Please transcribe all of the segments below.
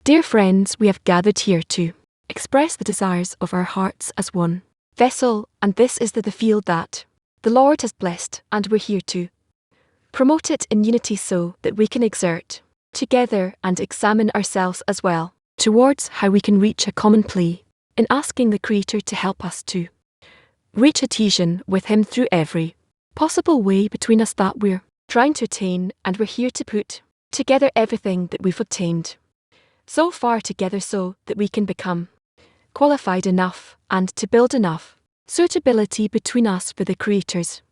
Dear friends, we have gathered here to express the desires of our hearts as one vessel, and this is the field that the Lord has blessed, and we're here to promote it in unity so that we can exert together and examine ourselves as well towards how we can reach a common plea in asking the Creator to help us to reach adhesion with Him through every possible way between us that we're trying to attain, and we're here to put together everything that we've obtained so far together so that we can become qualified enough and to build enough suitability between us for the Creator's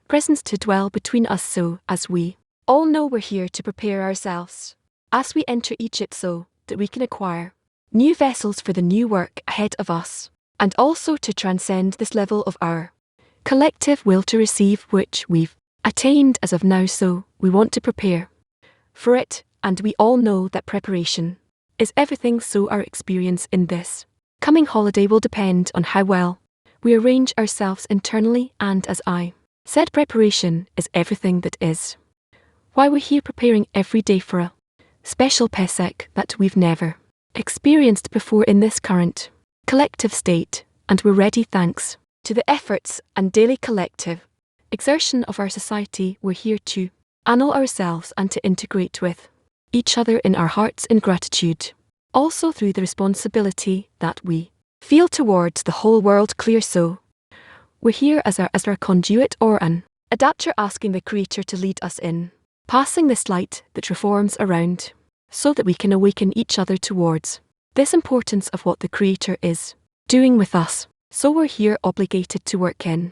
presence to dwell between us, so as we all know we're here to prepare ourselves as we enter Egypt so that we can acquire new vessels for the new work ahead of us, and also to transcend this level of our collective will to receive which we've attained as of now, so we want to prepare for it, and we all know that preparation is everything, so our experience in this coming holiday will depend on how well we arrange ourselves internally, and as I said, preparation is everything. That is why we're here preparing every day for a special Pesach that we've never experienced before in this current collective state, and we're ready thanks to the efforts and daily collective exertion of our society. We're here to annul ourselves and to integrate with each other in our hearts in gratitude, also through the responsibility that we feel towards the whole world clear. So we're here as our conduit or an adapter, asking the Creator to lead us in passing this light that reforms around, so that we can awaken each other towards this importance of what the Creator is doing with us. So we're here obligated to work in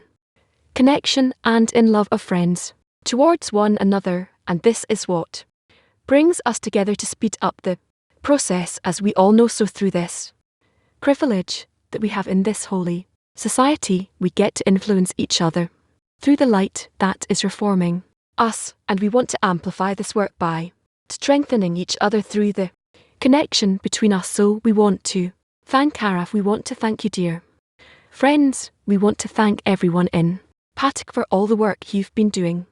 connection and in love of friends towards one another, and this is what brings us together to speed up the process, as we all know. So through this privilege that we have in this holy society, we get to influence each other through the light that is reforming us, and we want to amplify this work by strengthening each other through the connection between us. So we want to thank Araf, we want to thank you, dear friends, we want to thank everyone in Patak for all the work you've been doing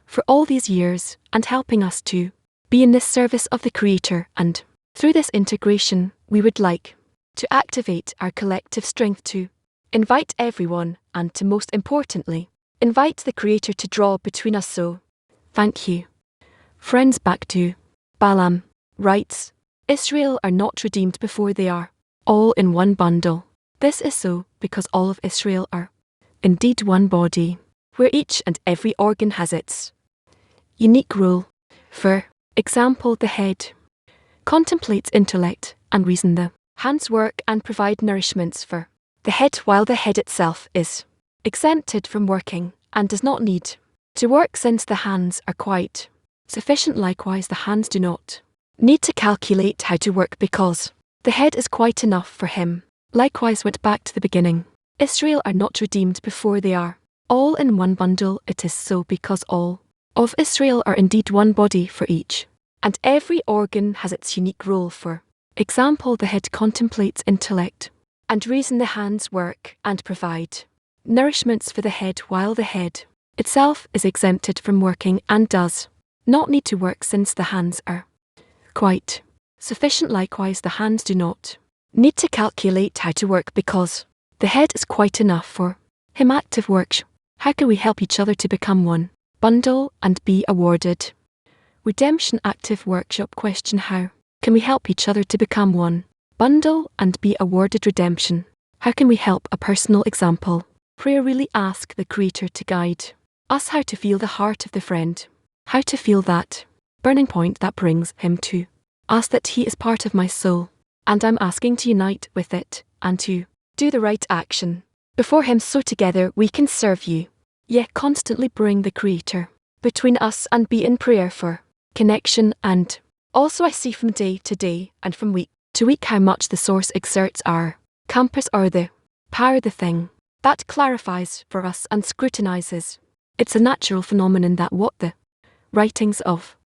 for all these years and helping us to be in this service of the Creator, and through this integration we would like to activate our collective strength to invite everyone, and to most importantly invite the Creator to draw between us. So thank you, friends. Back to Balaam writes, Israel are not redeemed before they are all in one bundle. This is so because all of Israel are indeed one body, where each and every organ has its unique role. For example, the head contemplates intellect and reason, the hands work and provide nourishments for the head, while the head itself is exempted from working and does not need to work, since the hands are quite sufficient. Likewise, the hands do not need to calculate how to work, because the head is quite enough for him. Likewise, went back to the beginning. Israel are not redeemed before they are all in one bundle. It is so because all of Israel are indeed one body, for each and every organ has its unique role. For example, the head contemplates intellect and reason, the hands work and provide nourishments for the head, while the head itself is exempted from working and does not need to work, since the hands are quite sufficient. Likewise, the hands do not need to calculate how to work, because the head is quite enough for him. Active work. How can we help each other to become one bundle and be awarded redemption? Active workshop question: how can we help each other to become one bundle and be awarded redemption? How can we help? A personal example. Prayer. Really ask the Creator to guide us how to feel the heart of the friend, how to feel that burning point that brings him to us, that he is part of my soul, and I'm asking to unite with it and to do the right action before him, so together we can serve you. Yet constantly bring the Creator between us and be in prayer for connection. And also I see from day to day and from week to week how much the source exerts our compass, or the power, the thing that clarifies for us and scrutinizes. It's a natural phenomenon that what the writings of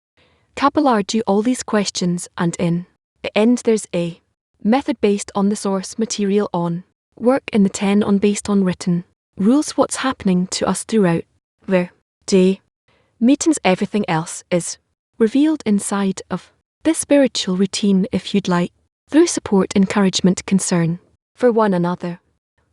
Kabbalah do all these questions, and in the end there's a method based on the source material, on work in the 10 on based on written rules, what's happening to us throughout the day meetings. Everything else is revealed inside of This spiritual routine, if you'd like, through support, encouragement, concern for one another.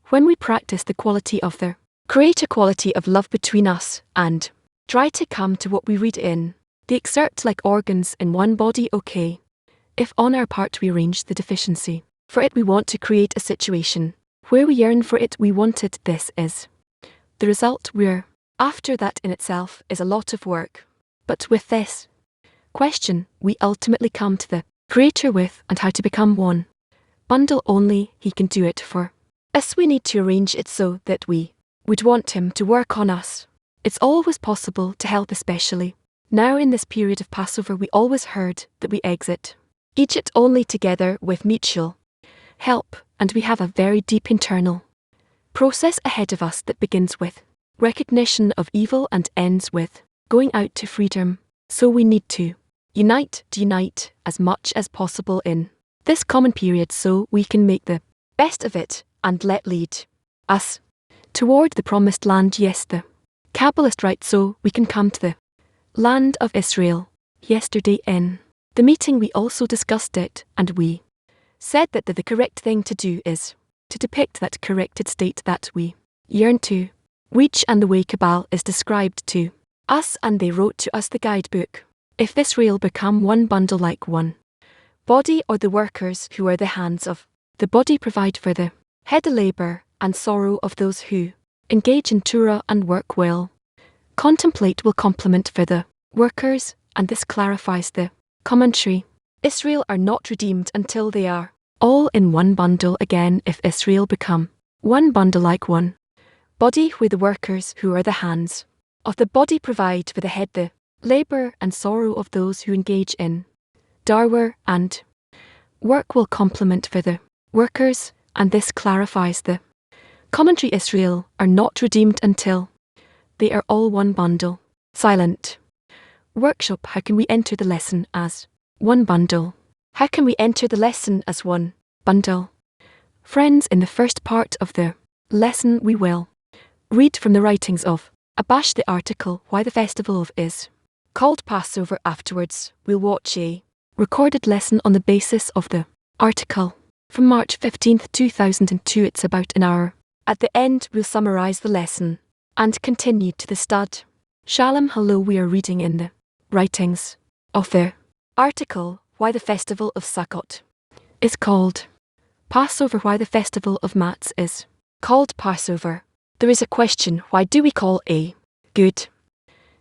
When we practice the quality of the Creator quality of love between us and try to come to what we read in the excerpt like organs in one body, okay. If on our part we arrange the deficiency for it, we want to create a situation where we yearn for it, we want it, this is the result we're after. That in itself is a lot of work. But with this question, we ultimately come to the Creator with and how to become one bundle. Only He can do it for us. We need to arrange it so that we would want Him to work on us. It's always possible to help, especially now in this period of Passover. We always heard that we exit Egypt only together with mutual help, and we have a very deep internal process ahead of us that begins with recognition of evil and ends with going out to freedom. So we need to unite as much as possible in this common period so we can make the best of it and let lead us toward the promised land. Yes, the Kabbalist writes, so we can come to the land of Israel. Yesterday in the meeting we also discussed it, and we said that the correct thing to do is to depict that corrected state that we yearn to reach, and the way Kabbalah is described to us, and they wrote to us the guidebook. If Israel become one bundle like one body, or the workers who are the hands of the body provide for the head the labor and sorrow of those who engage in Torah and work will contemplate will complement for the workers, and this clarifies the commentary. Israel are not redeemed until they are all in one bundle again. If Israel become one bundle like one body, where the workers who are the hands of the body provide for the head the labor and sorrow of those who engage in darwer and work will complement for the workers, and this clarifies the commentary. Israel are not redeemed until they are all one bundle. Silent workshop. How can we enter the lesson as one bundle? How can we enter the lesson as one bundle? Friends, in the first part of the lesson we will read from the writings of Abash the article Why the Festival of is called Passover. Afterwards, we'll watch a recorded lesson on the basis of the article from March 15th, 2002. It's about an hour. At the end, we'll summarize the lesson and continue to the stud. Shalom, hello. We are reading in the writings of the article Why the Festival of Sukkot is called Passover. Why the Festival of Mats is called Passover. There is a question, why do we call a good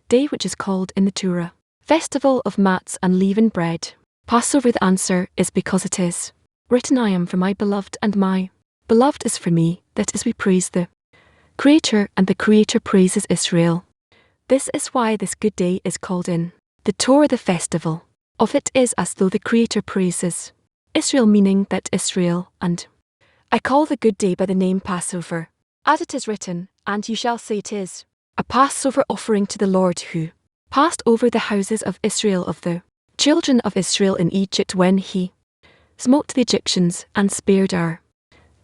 day, which is called in the Torah Festival of Mats and Leavened Bread, Passover? The answer is because it is written, I am for my beloved and my beloved is for me. That is, we praise the Creator and the Creator praises Israel. This is why this good day is called in the Torah the festival of it is as though the Creator praises Israel, meaning that Israel, and I call the good day by the name Passover, as it is written, and you shall say it is a Passover offering to the Lord who passed over the houses of Israel, of the children of Israel in Egypt, when he smote the Egyptians and spared our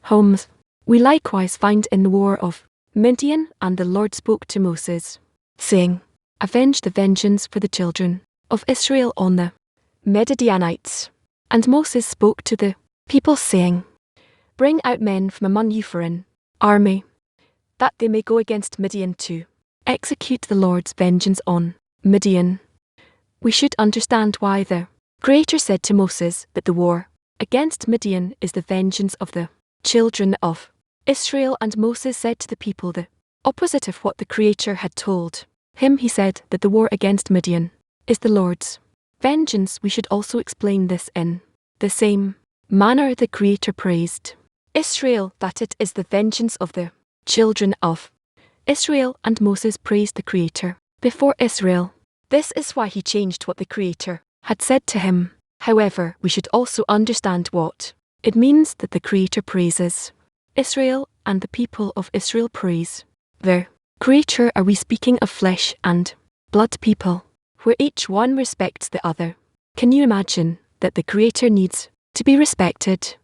homes. We likewise find in the war of Midian, and the Lord spoke to Moses, saying, Avenge the vengeance for the children of Israel on the Midianites. And Moses spoke to the people, saying, Bring out men from among you for an army, that they may go against Midian to execute the Lord's vengeance on Midian. We should understand why the Creator said to Moses that the war against Midian is the vengeance of the children of Israel, and Moses said to the people the opposite of what the Creator had told him. He said that the war against Midian is the Lord's vengeance. We should also explain this in the same manner the Creator praised Israel, that it is the vengeance of the children of Israel, and Moses praised the Creator before Israel. This is why he changed what the Creator had said to him. However, we should also understand what it means that the Creator praises Israel and the people of Israel praise their Creator. Are we speaking of flesh and blood people, where each one respects the other? Can you imagine that the Creator needs to be respected?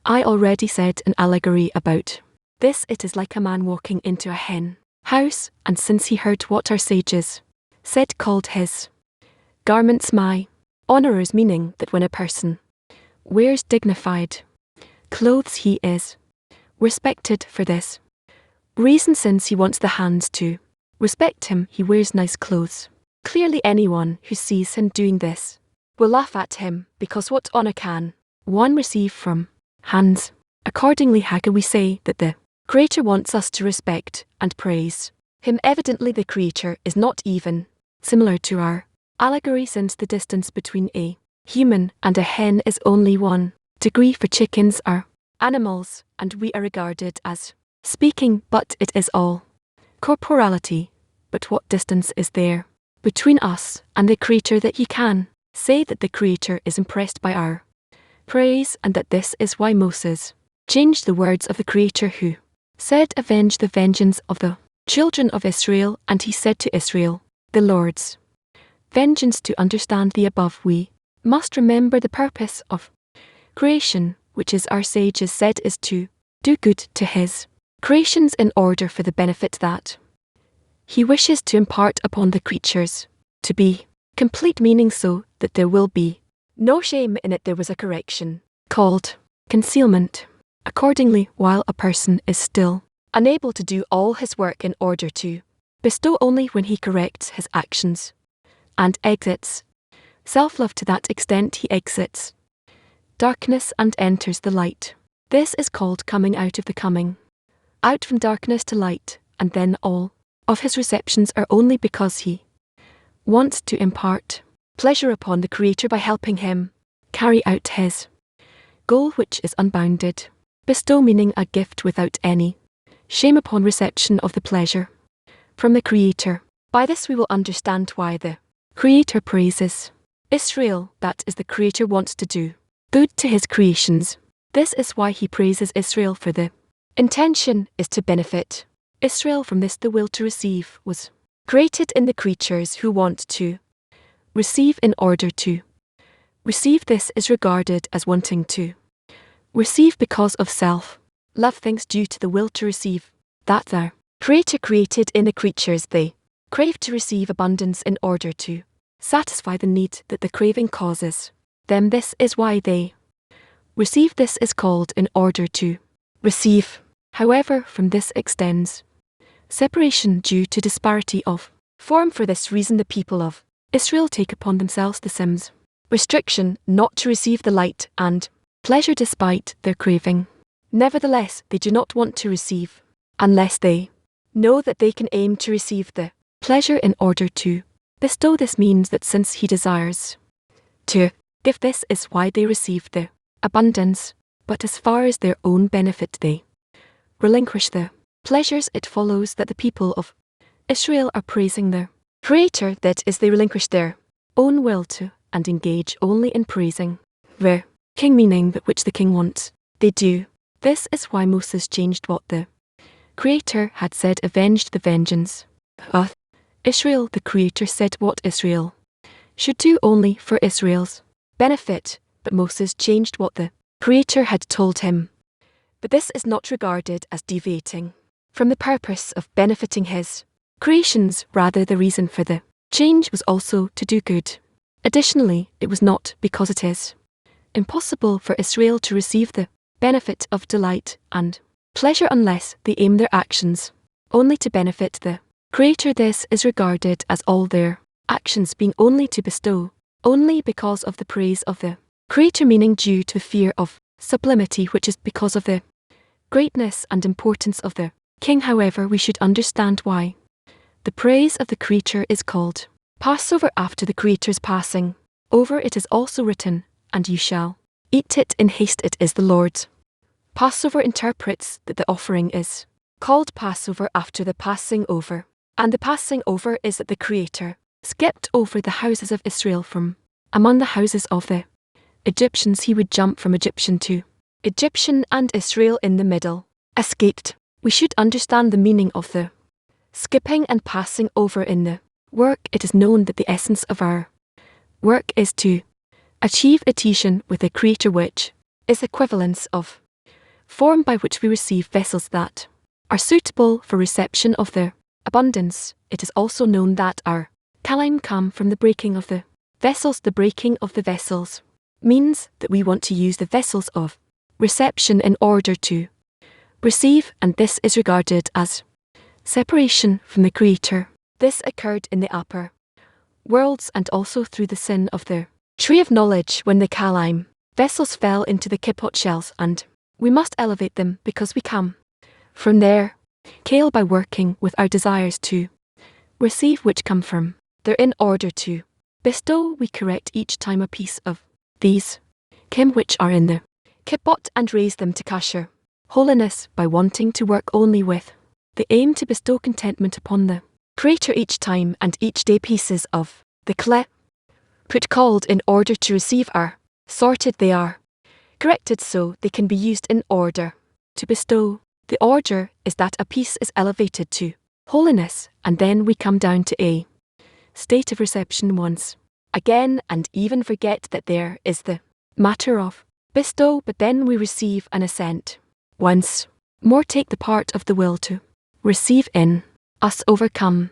I already said an allegory about this. It is like a man walking into a hen house, and since he heard what our sages said, called his garments my Honorers meaning that when a person wears dignified clothes he is respected for this reason, since he wants the hands to respect him, he wears nice clothes. Clearly anyone who sees him doing this will laugh at him, because what honor can one receive from hands? Accordingly, how can we say that the Creator wants us to respect and praise him? Evidently the Creator is not even similar to our allegory, since the distance between a human and a hen is only 1 degree, for chickens are animals and we are regarded as speaking, but it is all corporality. But what distance is there between us and the Creator that he can say that the Creator is impressed by our praise, and that this is why Moses changed the words of the Creator who said, "Avenge the vengeance of the children of Israel," and he said to Israel, "The Lord's vengeance." To understand the above, we must remember the purpose of creation, which, as our sages said, is to do good to his creations in order for the benefit that he wishes to impart upon the creatures, to be complete, meaning so that there will be no shame in it. There was a correction called concealment. Accordingly, while a person is still unable to do all his work in order to bestow, only when he corrects his actions and exits self-love, to that extent he exits darkness and enters the light. This is called coming out of the coming out from darkness to light, and then all of his receptions are only because he wants to impart pleasure upon the Creator by helping him carry out his goal, which is unbounded bestow, meaning a gift without any shame upon reception of the pleasure from the Creator. By this we will understand why the Creator praises Israel, that is, the Creator wants to do good to his creations. This is why he praises Israel, for the intention is to benefit Israel from this. The will to receive was created in the creatures who want to receive. In order to receive, this is regarded as wanting to receive because of self-love, things due to the will to receive that the Creator created in the creatures. They crave to receive abundance in order to satisfy the need that the craving causes them. This is why they receive. This is called in order to receive. However, from this extends separation due to disparity of form. For this reason the people of Israel take upon themselves the Sim's restriction not to receive the light and pleasure despite their craving. Nevertheless, they do not want to receive unless they know that they can aim to receive the pleasure in order to bestow. This means that since he desires to give, this is why they receive the abundance, but as far as their own benefit they relinquish the pleasures. It follows that the people of Israel are praising their Creator, that is, they relinquish their own will to and engage only in praising their king, meaning that which the king wants they do. This is why Moses changed what the Creator had said, avenged the vengeance of Israel. The Creator said what Israel should do only for Israel's benefit, but Moses changed what the Creator had told him. But this is not regarded as deviating from the purpose of benefiting his creations. Rather, the reason for the change was also to do good. Additionally, it was not because it is impossible for Israel to receive the benefit of delight and pleasure unless they aim their actions only to benefit the Creator. This is regarded as all their actions being only to bestow, only because of the praise of the Creator, meaning due to fear of sublimity, which is because of the greatness and importance of the king. However, we should understand why the praise of the Creator is called Passover. After the Creator's passing over, it is also written, "And you shall eat it in haste." It is the Lord's Passover interprets that the offering is called Passover after the passing over, and the passing over is that the Creator skipped over the houses of Israel. From among the houses of the Egyptians he would jump from Egyptian to Egyptian, and Israel in the middle escaped. We should understand the meaning of the skipping and passing over in the work. It is known that the essence of our work is to achieve adhesion with the Creator, which is equivalence of form by which we receive vessels that are suitable for reception of the abundance. It is also known that our kalim come from the breaking of the Vessels, the breaking of the vessels, means that we want to use the vessels of reception in order to receive, and this is regarded as separation from the Creator. This occurred in the upper worlds and also through the sin of the tree of knowledge when the Kalim vessels fell into the Kippot shells, and we must elevate them because we come from there. Kale by working with our desires to receive which come from there in order to bestow, we correct each time a piece of these Kim which are in the Kippot and raise them to Kasher holiness by wanting to work only with the aim to bestow contentment upon the Creator each time and each day. Pieces of the Kle put called in order to receive are sorted, they are corrected so they can be used in order to bestow. The order is that a piece is elevated to holiness, and then we come down to a state of reception once again, and even forget that there is the matter of bestow, but then we receive an assent. Once more take the part of the will to receive in us, overcome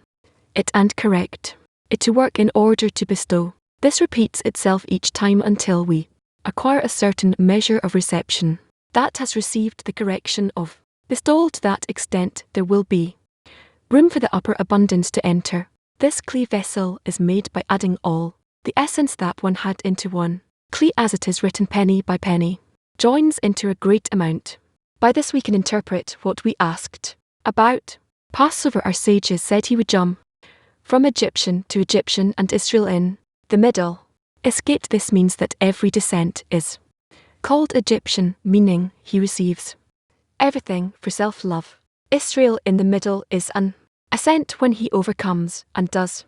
it and correct it to work in order to bestow. This repeats itself each time until we acquire a certain measure of reception that has received the correction of bestowal. To that extent there will be room for the upper abundance to enter. This Kli vessel is made by adding all the essence that one had into one Kli, as it is written, penny by penny joins into a great amount. By this we can interpret what we asked about Passover. Our sages said he would jump from Egyptian to Egyptian and Israel in the middle escaped. This means that every descent is called Egyptian, meaning he receives everything for self-love. Israel in the middle is an ascent when he overcomes and does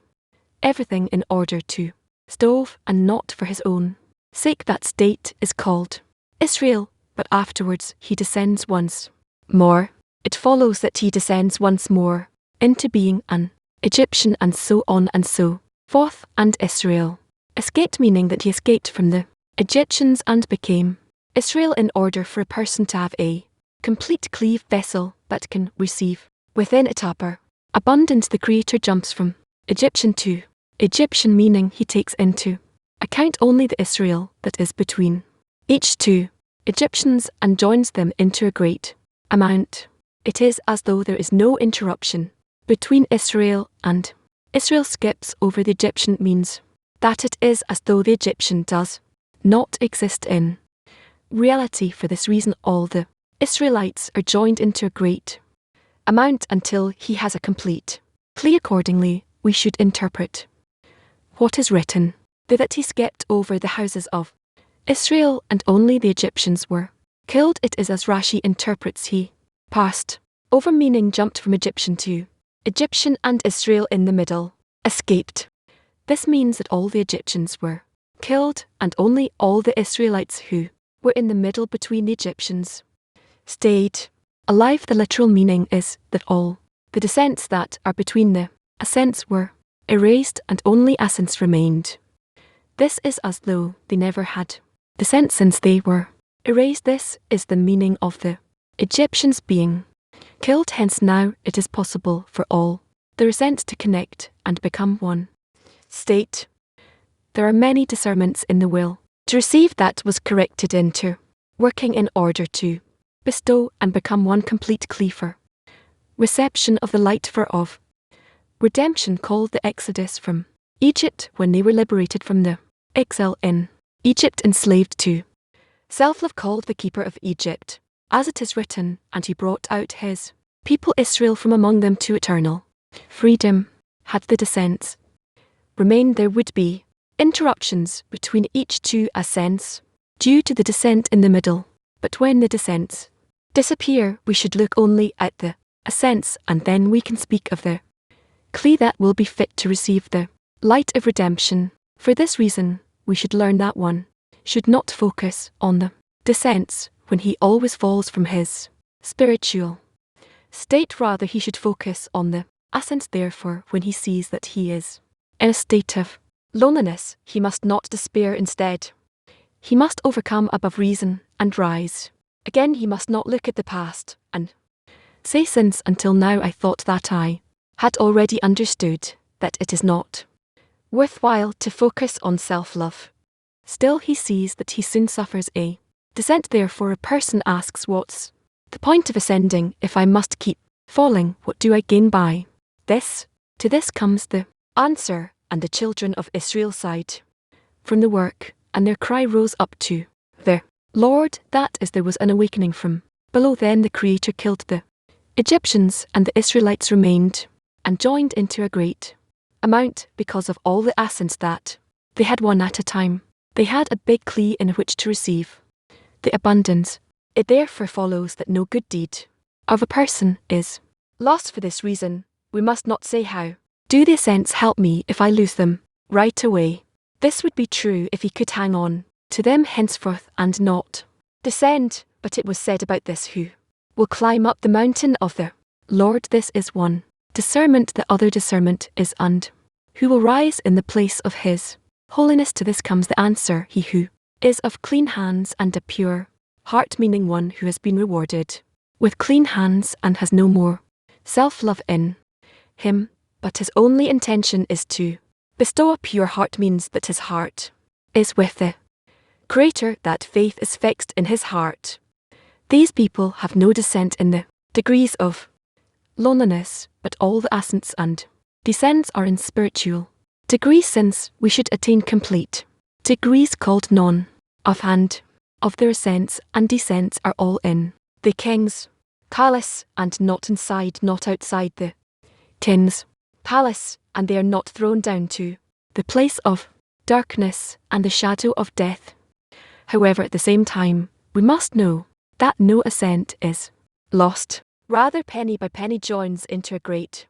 everything in order to stove and not for his own sake. That state is called Israel, but afterwards he descends once more. It follows that he descends once more into being an Egyptian, and so on and so forth. And Israel escaped, meaning that he escaped from the Egyptians and became Israel in order for a person to have a complete cleave vessel that can receive within it upper abundance. The Creator jumps from Egyptian to Egyptian, meaning he takes into account only the Israel that is between each two Egyptians and joins them into a great amount. It is as though there is no interruption between Israel, and Israel skips over the Egyptian, means that it is as though the Egyptian does not exist in reality. For this reason all the Israelites are joined into a great amount until he has a complete Kli. Accordingly, we should interpret what is written there, that he skipped over the houses of Israel and only the Egyptians were killed. It is as Rashi interprets, he passed over, meaning jumped from Egyptian to Egyptian and Israel in the middle escaped. This means that all the Egyptians were killed and only all the Israelites who were in the middle between the Egyptians stayed alive. The literal meaning is that all the descents that are between the ascents were erased and only ascents remained. This is as though they never had descent since they were erased. This is the meaning of the Egyptians being killed. Hence now it is possible for all the ascents to connect and become one state. There are many discernments in the will to receive that was corrected into working in order to bestow and become one complete cleaver. Reception of the light for of redemption, called the Exodus from Egypt, when they were liberated from the exile in Egypt, enslaved to self-love, called the keeper of Egypt, as it is written, and he brought out his people Israel from among them to eternal freedom. Had the descents remained, there would be interruptions between each two ascents due to the descent in the middle. But when the descents disappear, we should look only at the ascents, and then we can speak of the Kli that will be fit to receive the light of redemption. For this reason, we should learn that one should not focus on the descents when he always falls from his spiritual state. Rather, he should focus on the ascents. Therefore, when he sees that he is in a state of loneliness, he must not despair. Instead, he must overcome above reason and rise. Again, he must not look at the past and say, since until now I thought that I had already understood, that it is not worthwhile to focus on self-love. Still he sees that he soon suffers a descent. Therefore a person asks, what's the point of ascending if I must keep falling? What do I gain by this? To this comes the answer, and the children of Israel sighed from the work, and their cry rose up to the Lord, that is, there was an awakening from below. Then the Creator killed the Egyptians, and the Israelites remained and joined into a great amount because of all the ascents that they had one at a time. They had a big clay in which to receive the abundance. It therefore follows that no good deed of a person is lost. For this reason, we must not say, how do the ascents help me if I lose them right away? This would be true if he could hang on to them henceforth and not descend. But it was said about this, who will climb up the mountain of the Lord. This is one discernment, the other discernment is and who will rise in the place of his holiness. To this comes the answer, he who is of clean hands and a pure heart, meaning one who has been rewarded with clean hands and has no more self-love in him, but his only intention is to bestow. A pure heart means that his heart is with the Creator, that faith is fixed in his heart. These people have no descent in the degrees of loneliness, but all the ascents and descents are in spiritual degrees, since we should attain complete degrees called none of, and of their ascents and descents are all in the king's palace, and not inside, not outside the king's palace, and they are not thrown down to the place of darkness and the shadow of death. However, at the same time, we must know that no ascent is lost. Rather, penny by penny joins into a great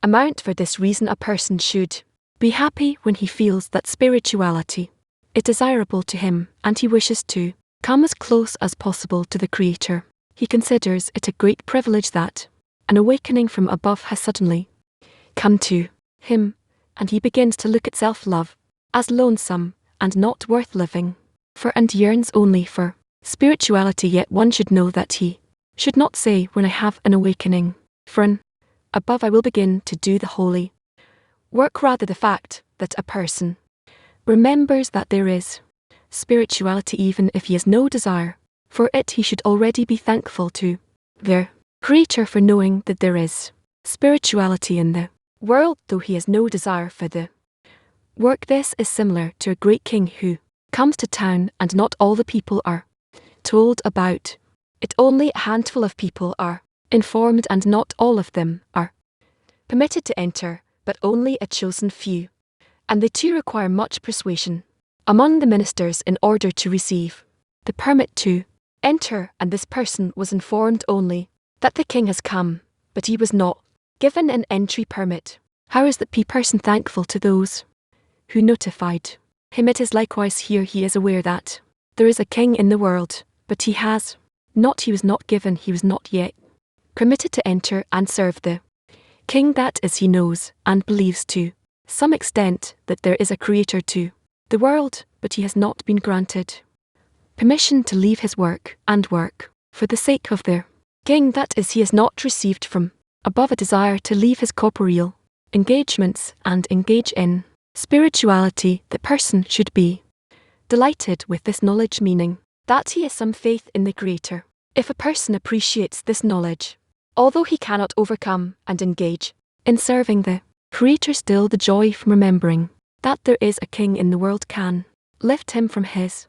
amount. For this reason, a person should be happy when he feels that spirituality is desirable to him, and he wishes to come as close as possible to the Creator. He considers it a great privilege that an awakening from above has suddenly come to him, and he begins to look at self-love as lonesome and not worth living for, and yearns only for spirituality. Yet one should know that he should not say, when I have an awakening from above I will begin to do the holy work. Rather, the fact that a person remembers that there is spirituality, even if he has no desire for it, he should already be thankful to the Creator for knowing that there is spirituality in the world, though he has no desire for the work. This is similar to a great king who comes to town, and not all the people are told about it. Only a handful of people are informed, and not all of them are permitted to enter, but only a chosen few, and they too require much persuasion among the ministers in order to receive the permit to enter. And this person was informed only that the king has come, but he was not given an entry permit. How is that person thankful to those who notified him? It is likewise here. He is aware that there is a king in the world, but he was not given, he was not yet permitted to enter and serve the king. That is, he knows and believes to some extent that there is a Creator to the world, but he has not been granted permission to leave his work and work for the sake of the king. That is, he has not received from above a desire to leave his corporeal engagements and engage in spirituality. The person should be delighted with this knowledge, meaning that he has some faith in the Creator. If a person appreciates this knowledge, although he cannot overcome and engage in serving the Creator, still the joy from remembering that there is a king in the world can lift him from his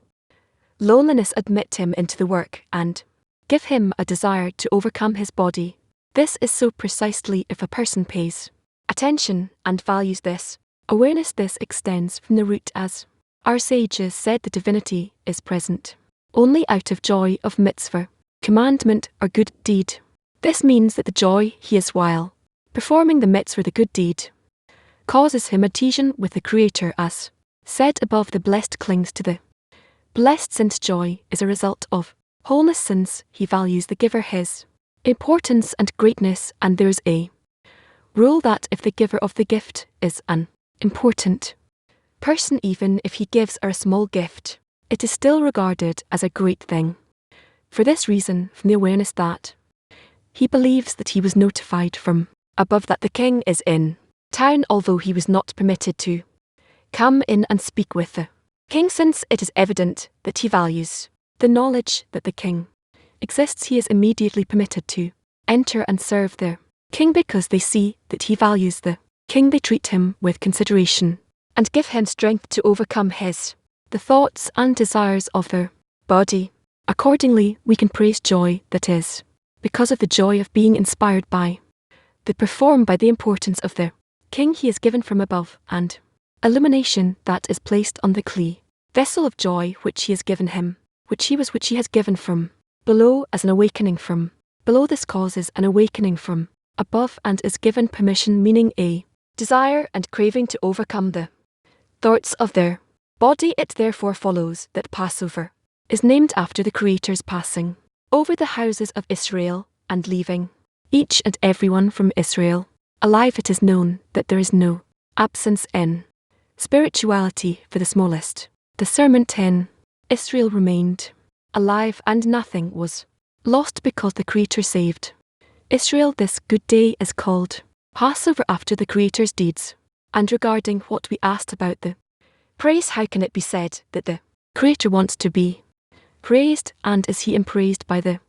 loneliness, admit him into the work, and give him a desire to overcome his body. This is so precisely if a person pays attention and values this awareness. This extends from the root, as our sages said, the divinity is present only out of joy of mitzvah, commandment or good deed. This means that the joy he is while performing the mitzvah, the good deed, causes him adhesion with the Creator. As said above, the blessed clings to the blessed, since joy is a result of wholeness, since he values the giver his importance and greatness. And there is a rule that if the giver of the gift is an important person, even if he gives a small gift, it is still regarded as a great thing. For this reason, from the awareness that he believes that he was notified from above that the king is in town, although he was not permitted to come in and speak with the king, since it is evident that he values the knowledge that the king exists. He is immediately permitted to enter and serve the king because they see that he values the king. They treat him with consideration and give him strength to overcome the thoughts and desires of their body. Accordingly, we can praise joy that is because of the joy of being inspired by the performed by the importance of the king he is given from above, and illumination that is placed on the clay vessel of joy which he has given him, which he has given from below as an awakening from below. This causes an awakening from above and is given permission, meaning a desire and craving to overcome the thoughts of their body. It therefore follows that Passover is named after the Creator's passing over the houses of Israel and leaving each and every one from Israel alive. It is known that there is no absence in spirituality for the smallest. The Sermon 10. Israel remained alive and nothing was lost because the Creator saved Israel. This good day is called Passover after the Creator's deeds. And regarding what we asked about the praise, how can it be said that the Creator wants to be praised, and is he impraised by the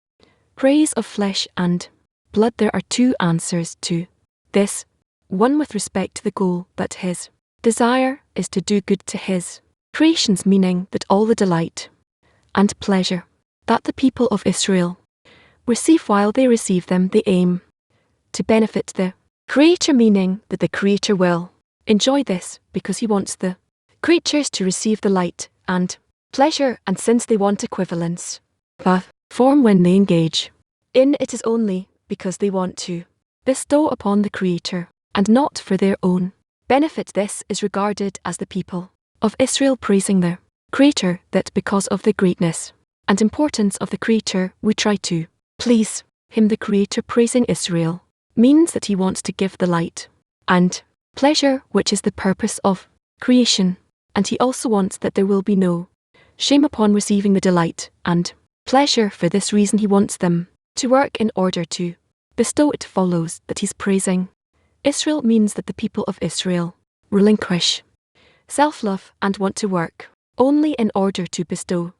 praise of flesh and blood? There are two answers to this. One with respect to the goal, that his desire is to do good to his creations, meaning that all the delight and pleasure that the people of Israel receive while they receive them, they aim to benefit the Creator, meaning that the Creator will enjoy this because he wants the creatures to receive the light and pleasure, and since they want equivalence, the form when they engage in it is only because they want to bestow upon the Creator and not for their own benefit. This is regarded as the people of Israel praising the Creator, that because of the greatness and importance of the Creator we try to please him. The Creator praising Israel means that he wants to give the light and pleasure, which is the purpose of creation, and he also wants that there will be no shame upon receiving the delight and pleasure. For this reason he wants them to work in order to bestow. It follows that he's praising Israel means that the people of Israel relinquish self-love and want to work only in order to bestow.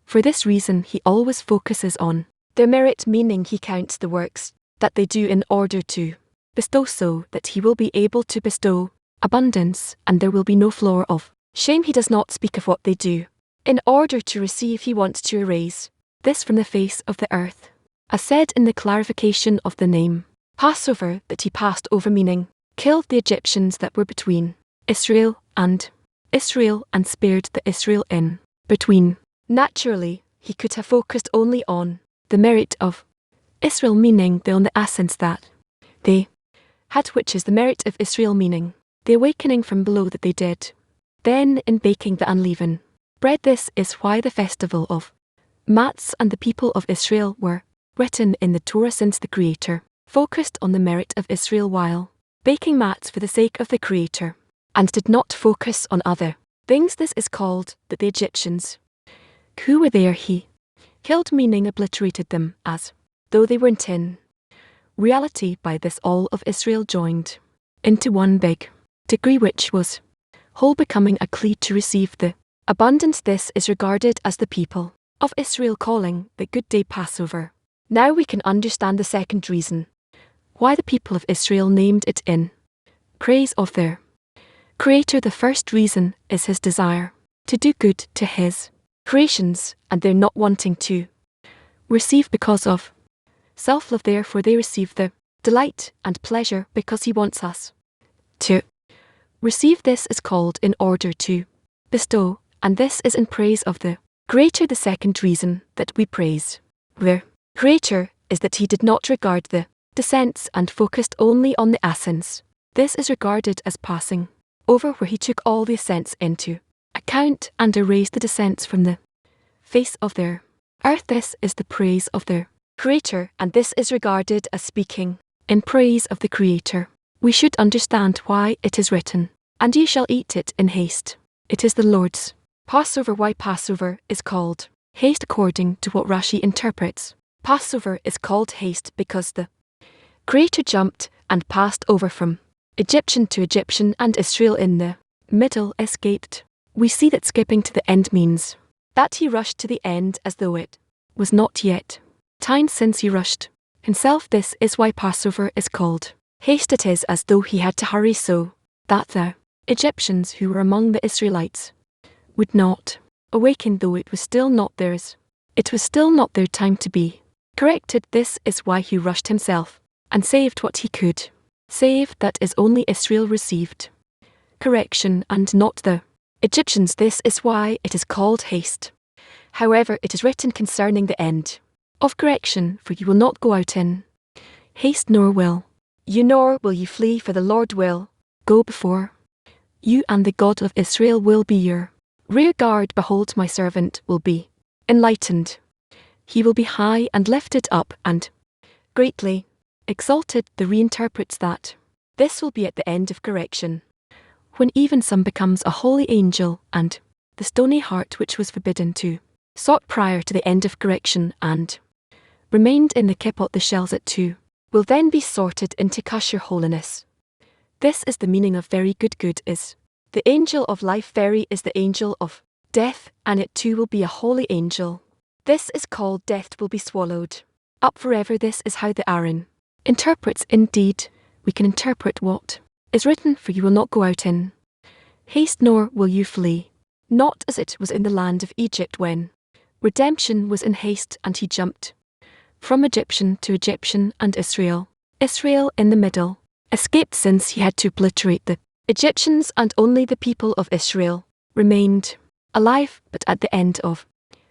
For this reason he always focuses on their merit, meaning he counts the works that they do in order to bestow, so that he will be able to bestow abundance and there will be no flaw of shame. He does not speak of what they do in order to receive. He wants to erase this from the face of the earth. As said in the clarification of the name Passover, that he passed over, meaning killed the Egyptians that were between Israel and spared the Israel in between. Naturally, he could have focused only on the merit of Israel, meaning on the essence that they had, which is the merit of Israel, meaning the awakening from below that they did. Then in baking the unleavened bread, this is why the festival of Mats and the people of Israel were written in the Torah, since the Creator focused on the merit of Israel while baking mats for the sake of the Creator, and did not focus on other things. This is called that the Egyptians who were there he killed, meaning obliterated them as though they weren't in reality. By this all of Israel joined into one big degree, which was whole, becoming a clay to receive the abundance. This is regarded as the people of Israel calling the good day Passover. Now we can understand the second reason why the people of Israel named it in praise of their Creator. The first reason is his desire to do good to his creations, and they're not wanting to receive because of self-love. Therefore they receive the delight and pleasure because he wants us to receive. This is called in order to bestow, and this is in praise of the Creator. The second reason that we praise the Creator is that he did not regard the descents and focused only on the essence. This is regarded as passing over, where he took all the ascents into account and erased the descents from the face of their earth. This is the praise of the Creator, and this is regarded as speaking in praise of the Creator. We should understand why it is written, "And ye shall eat it in haste." It is the Lord's Passover. Why Passover is called haste, according to what Rashi interprets, Passover is called haste because the Creator jumped and passed over from Egyptian to Egyptian and Israel in the middle escaped. We see that skipping to the end means that he rushed to the end as though it was not yet time since he rushed himself. This is why Passover is called haste. It is as though he had to hurry so that the Egyptians who were among the Israelites would not awaken, though it was still not theirs. It was still not their time to be corrected. This is why he rushed himself and saved what he could save, that is, only Israel received correction and not the Egyptians. This is why it is called haste. However, it is written concerning the end of correction, for you will not go out in haste, nor will you flee, for the Lord will go before you, and the God of Israel will be your rear guard. Behold, my servant will be enlightened. He will be high and lifted up and greatly exalted. The reinterprets that this will be at the end of correction, when even some becomes a holy angel, and the stony heart which was forbidden to sought prior to the end of correction and remained in the kippot, the shells it too will then be sorted into kosher holiness. This is the meaning of very good. Good is the angel of life, very is the angel of death, and it too will be a holy angel. This is called death will be swallowed up forever. This is how the Aaron interprets. Indeed, we can interpret what is written, for you will not go out in haste, nor will you flee, not as it was in the land of Egypt when redemption was in haste, and he jumped from Egyptian to Egyptian, and Israel in the middle escaped, since he had to obliterate the Egyptians, and only the people of Israel remained alive. But at the end of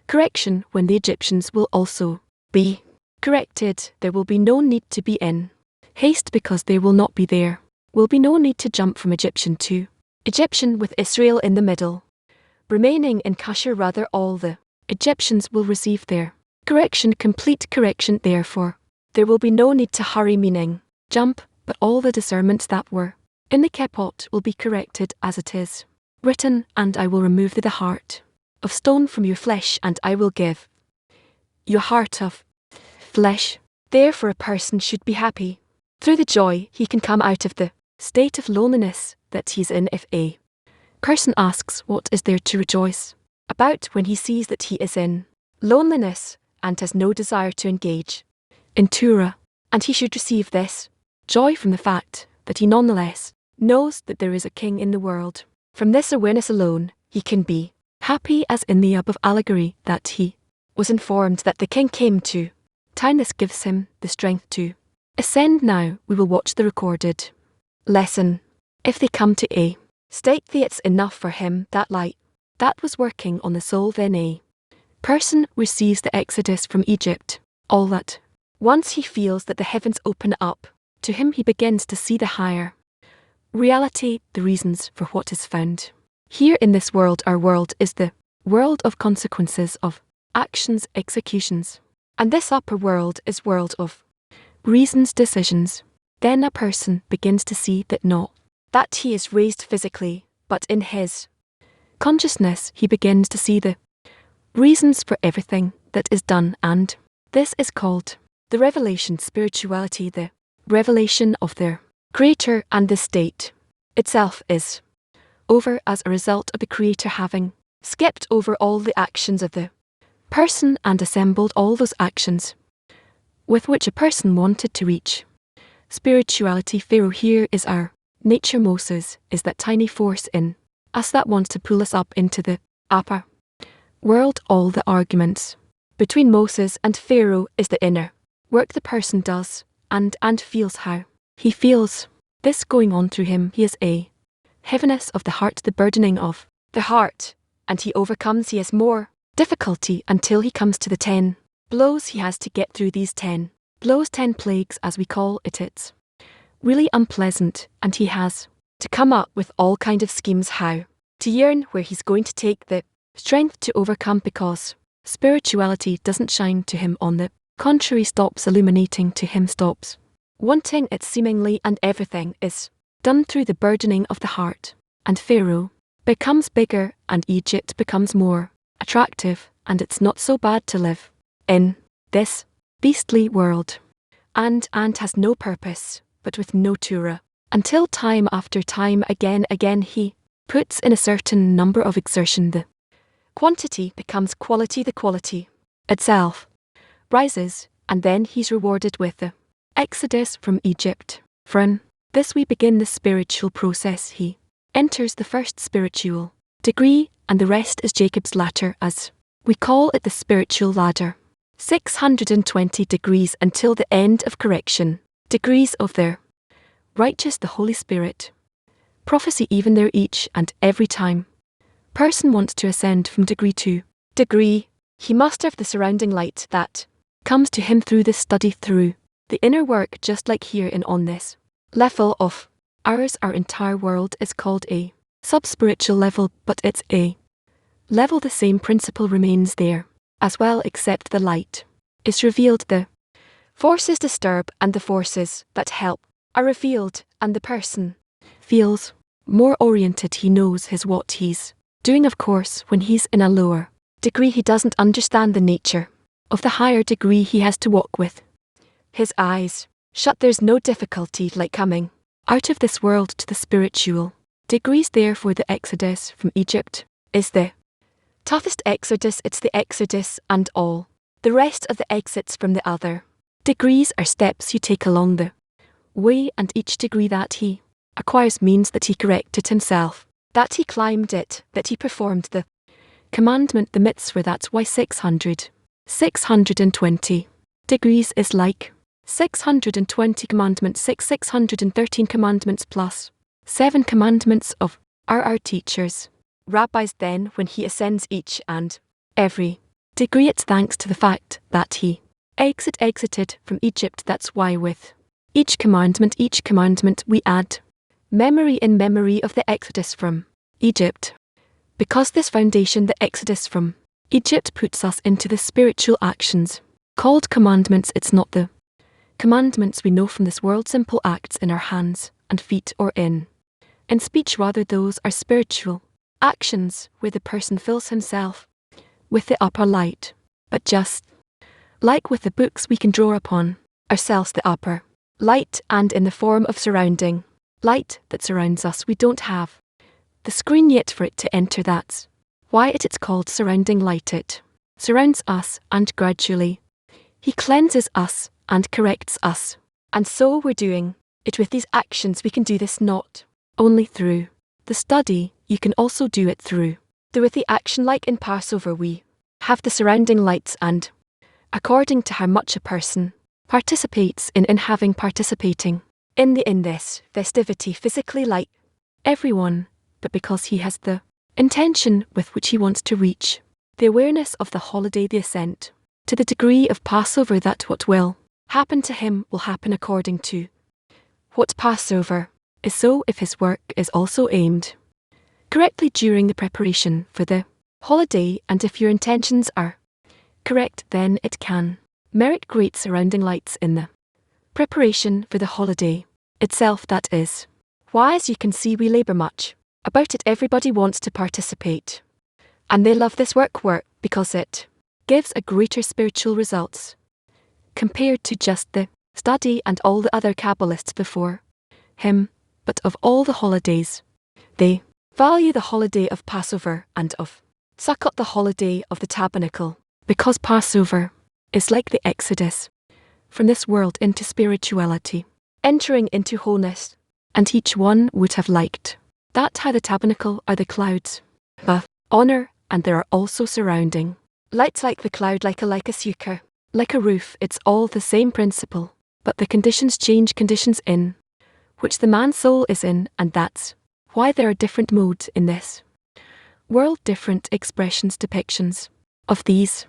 correction, when the Egyptians will also be corrected, there will be no need to be in haste, because they will not be there. Will be no need to jump from Egyptian to Egyptian, with Israel in the middle remaining in kosher. Rather, all the Egyptians will receive their correction, complete correction. Therefore, there will be no need to hurry, meaning jump, but all the discernments that were in the kippot will be corrected, as it is written, and I will remove the heart of stone from your flesh, and I will give you a heart of flesh. Therefore, a person should be happy through the joy he can come out of the state of loneliness that he's in. If a person asks what is there to rejoice about when he sees that he is in loneliness and has no desire to engage in Torah, and he should receive this joy from the fact that he nonetheless knows that there is a king in the world. From this awareness alone, he can be happy, as in the above allegory that he was informed that the king came to town. This gives him the strength to ascend. Now we will watch the recorded lesson. If they come to a state that it's enough for him, that light that was working on the soul, then a person receives the exodus from Egypt. All that once he feels that the heavens open up to him, he begins to see the higher reality, the reasons for what is found here in this world. Our world is the world of consequences of actions, executions, and this upper world is world of reasons, decisions. Then a person begins to see that not that he is raised physically, but in his consciousness he begins to see the reasons for everything that is done, and this is called the revelation. Spirituality, the revelation of their Creator, and the state itself is over as a result of the Creator having skipped over all the actions of the person and assembled all those actions with which a person wanted to reach spirituality. Pharaoh here is our nature. Moses is that tiny force in us that wants to pull us up into the upper world. All the arguments between Moses and Pharaoh is the inner work the person does and feels, how he feels this going on through him. He is a heaviness of the heart, the burdening of the heart, and he overcomes. He has more difficulty until he comes to the 10 blows he has to get through. These 10 blows, 10 plagues as we call it, it's really unpleasant, and he has to come up with all kind of schemes how to yearn where he's going to take the strength to overcome, because spirituality doesn't shine to him. On the contrary, stops illuminating to him, stops wanting it seemingly, and everything is done through the burdening of the heart. And Pharaoh becomes bigger, and Egypt becomes more attractive, and it's not so bad to live in this beastly world. And has no purpose, but with no Torah, until time after time again he puts in a certain number of exertion, the quantity becomes quality, the quality itself rises, and then he's rewarded with the exodus from Egypt. From this we begin the spiritual process. He enters the first spiritual degree, and the rest is Jacob's ladder, as we call it, the spiritual ladder. 620 degrees until the end of correction, degrees of their righteous, the Holy Spirit. Prophecy even there each and every time person wants to ascend from degree to degree, he must have the surrounding light that comes to him through the study, through the inner work, just like here in on this level of ours. Our entire world is called a sub-spiritual level, but it's a level. The same principle remains there as well, except the light is revealed, the forces disturb and the forces that help are revealed, and the person feels more oriented. He knows what he's doing. Of course, when he's in a lower degree, he doesn't understand the nature of the higher degree. He has to walk with his eyes shut. There's no difficulty like coming out of this world to the spiritual degrees. Therefore, the exodus from Egypt is the toughest exodus. It's the exodus, and all the rest of the exits from the other degrees are steps you take along the way, and each degree that he acquires means that he corrected himself, that he climbed it, that he performed the commandment, the mitzvah. That's why 620 degrees is like 620 commandments, 613 commandments plus 7 commandments of our teachers, rabbis. Then when he ascends each and every degree, it's thanks to the fact that he exited from Egypt. That's why with each commandment we add memory in memory of the exodus from Egypt. Because this foundation, the exodus from Egypt, puts us into the spiritual actions called commandments. It's not the commandments we know from this world, simple acts in our hands and feet or in speech. Rather, those are spiritual actions where the person fills himself with the upper light. But just like with the books, we can draw upon ourselves the upper light, and in the form of surrounding light that surrounds us, we don't have the screen yet for it to enter. That's why it's called surrounding light. It surrounds us, and gradually he cleanses us and corrects us. And so we're doing it with these actions. We can do this not only through the study, you can also do it through with the action. Like in Passover, we have the surrounding lights, and according to how much a person participates in participating in this festivity physically, like everyone, but because he has the intention with which he wants to reach the awareness of the holiday, the ascent to the degree of Passover, that what will happen to him will happen according to what Passover is. So if his work is also aimed correctly during the preparation for the holiday, and if your intentions are correct, then it can merit great surrounding lights in the preparation for the holiday itself. That is why, as you can see, we labor much about it. Everybody wants to participate, and they love this work because it gives a greater spiritual results compared to just the study and all the other Kabbalists before him. But of all the holidays, they value the holiday of Passover and of Sukkot, the holiday of the tabernacle, because Passover is like the exodus from this world into spirituality, entering into wholeness, and each one would have liked that. How the tabernacle are the clouds of honor, and there are also surrounding lights like the cloud, like a sukkah, like a roof. It's all the same principle, but the conditions change, conditions in which the man's soul is in, and that's why there are different modes in this world, different expressions, depictions of these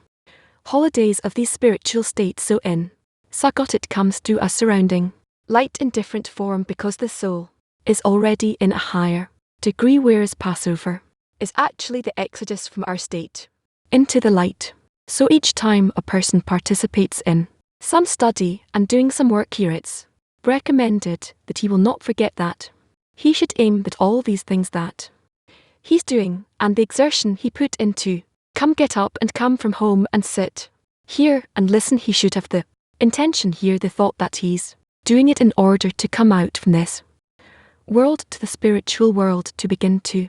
holidays, of these spiritual states. So in Sukkot it comes to us surrounding light in different form, because the soul is already in a higher degree, whereas Passover is actually the exodus from our state into the light. So each time a person participates in some study and doing some work here, it's recommended that he will not forget that he should aim at all these things that he's doing, and the exertion he put into get up and come from home and sit here and listen. He should have the intention here, the thought that he's doing it in order to come out from this world to the spiritual world, to begin to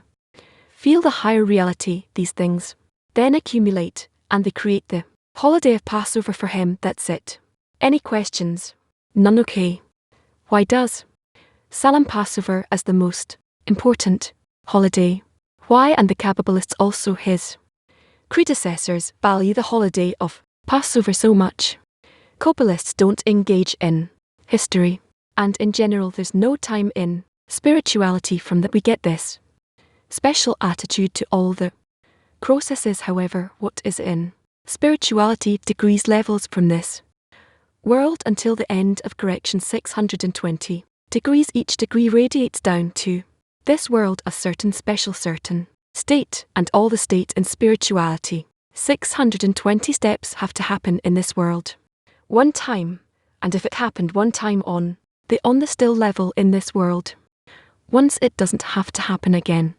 Feel the higher reality, these things then accumulate, and they create the holiday of Passover for him. That's it. Any questions? None? Okay. Why does Salam Passover as the most important holiday? Why and the Kabbalists, also his predecessors, value the holiday of Passover so much? Kabbalists don't engage in history, and in general there's no time in spirituality from that we get this special attitude to all the processes. However, what is in spirituality degrees levels from this world until the end of correction 620 degrees. Each degree radiates down to this world a certain state, and all the state in spirituality. 620 steps have to happen in this world one time, and if it happened one time on the still level in this world, once it doesn't have to happen again.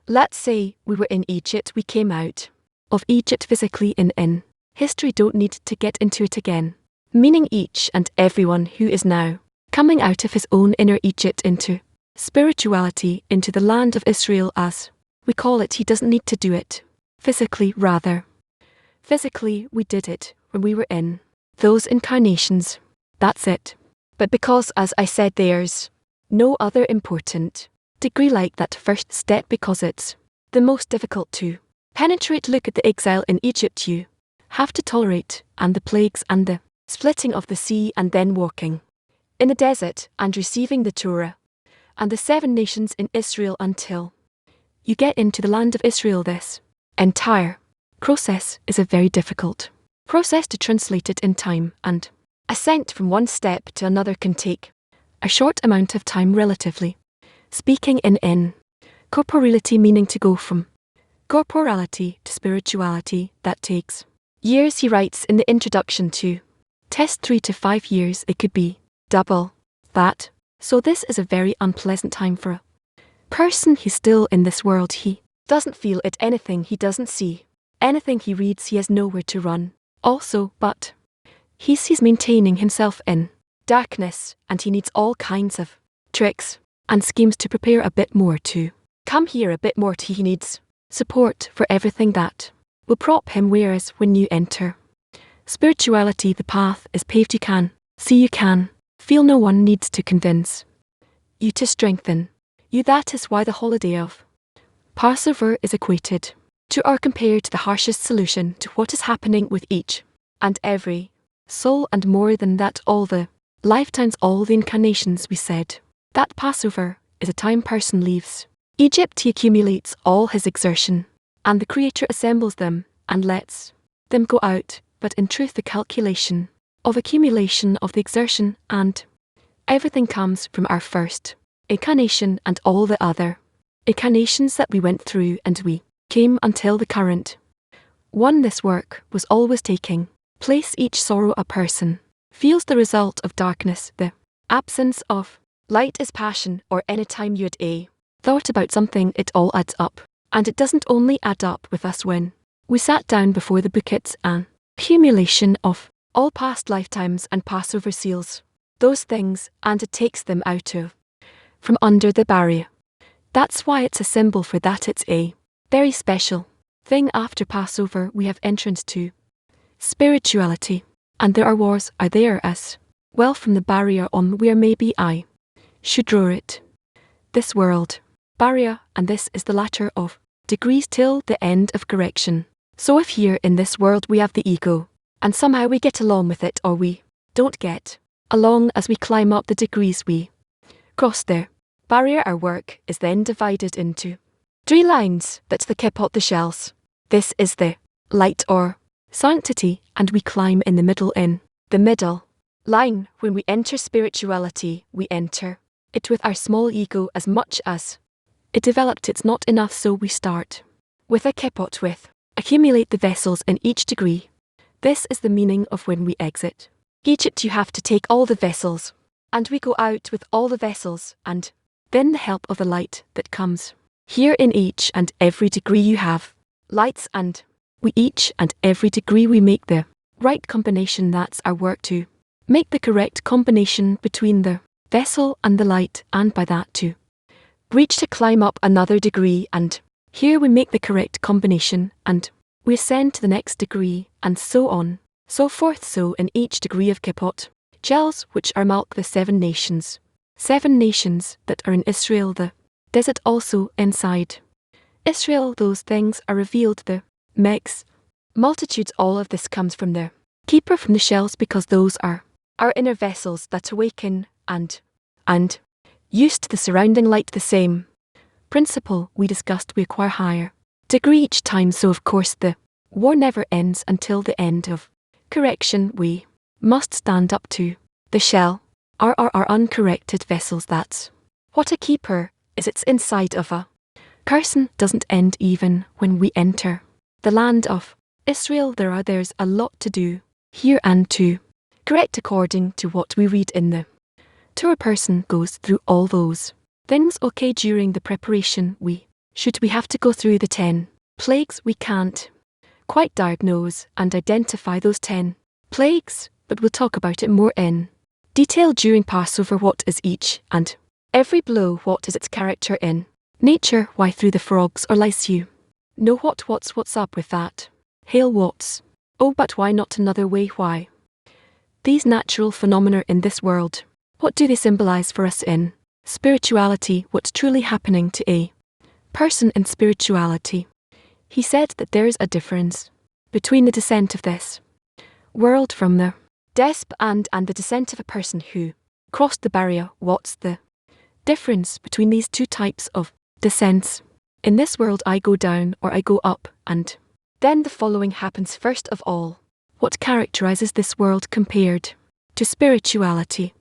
Let's say we were in Egypt, we came out of Egypt physically in history, don't need to get into it again. Meaning each and everyone who is now coming out of his own inner Egypt into spirituality, into the land of Israel as we call it, he doesn't need to do it physically, rather. Physically, we did it when we were in those incarnations. That's it. But because, as I said, there's no other important degree like that first step, because it's the most difficult to penetrate. Look at the exile in Egypt you have to tolerate, and the plagues, and the splitting of the sea, and then walking in the desert, and receiving the Torah, and the 7 nations in Israel until you get into the land of Israel. This entire process is a very difficult process to translate it in time, and ascent from one step to another can take a short amount of time, relatively speaking. In corporeality, meaning to go from corporality to spirituality, that takes years. He writes in the introduction to test 3 to 5 years. It could be double that. So this is a very unpleasant time for a person. He's still in this world. He doesn't feel it, anything he doesn't see, anything he reads, he has nowhere to run. Also, but he's maintaining himself in darkness, and he needs all kinds of tricks and schemes to prepare a bit more to come here, a bit more. He needs support for everything that will prop him, whereas when you enter spirituality, the path is paved. You can see, you can feel, no one needs to convince you to strengthen you. That is why the holiday of Passover is equated to or compared to the harshest solution to what is happening with each and every soul, and more than that, all the lifetimes, all the incarnations. We said that Passover is a time person leaves Egypt. He accumulates all his exertion, and the Creator assembles them and lets them go out. But in truth, the calculation of accumulation of the exertion and everything comes from our first incarnation and all the other incarnations that we went through, and we came until the current one. This work was always taking place. Each sorrow a person feels the result of darkness, the absence of light is passion, or any time you had a thought about something, it all adds up. And it doesn't only add up with us when we sat down before the book. It's an accumulation of all past lifetimes and Passover seals those things, and it takes them out of from under the barrier. That's why it's a symbol for that. It's a very special thing. After Passover we have entrance to spirituality, and there are wars are there as well from the barrier on, where maybe I should draw it. This world barrier, and this is the latter of degrees till the end of correction. So if here in this world we have the ego, and somehow we get along with it, or we don't get along, as we climb up the degrees we cross the barrier, our work is then divided into 3 lines. That's the kippot, the shells. This is the light or sanctity, and we climb in the middle. In the middle line, when we enter spirituality, we enter it with our small ego as much as it developed. It's not enough, so we start with a kippot, with accumulate the vessels in each degree. This is the meaning of when we exit Egypt. You have to take all the vessels, and we go out with all the vessels, and then the help of the light that comes here in each and every degree. You have lights, and we each and every degree we make the right combination. That's our work, to make the correct combination between the vessel and the light, and by that to reach to climb up another degree, and Here we make the correct combination, and we ascend to the next degree, and so on, so forth. So in each degree of Kippot, gels which are milk the 7 nations. 7 nations that are in Israel, the desert also inside Israel, those things are revealed, the megs, multitudes. All of this comes from the keeper, from the shells, because those are our inner vessels that awaken and used to the surrounding light. The same principle we discussed, we acquire higher degree each time. So of course the war never ends until the end of correction. We must stand up to the shell, our uncorrected vessels. That's what a keeper is. It's inside of a person, doesn't end even when we enter the land of Israel. There's a lot to do here and to correct according to what we read in the Torah. Person goes through all those things. Okay, during the preparation we have to go through the 10 plagues. We can't quite diagnose and identify those 10 plagues, but we'll talk about it more in detail during Passover. What is each and every blow? What is its character in nature? Why through the frogs or lice? You know what's up with that? Hail, what's? Oh, but why not another way? Why these natural phenomena in this world? What do they symbolize for us in spirituality? What's truly happening to a person in spirituality? He said that there is a difference between the descent of this world from the desp and the descent of a person who crossed the barrier. What's the difference between these two types of descents? In this world I go down or I go up, and then the following happens. First of all, what characterizes this world compared to spirituality?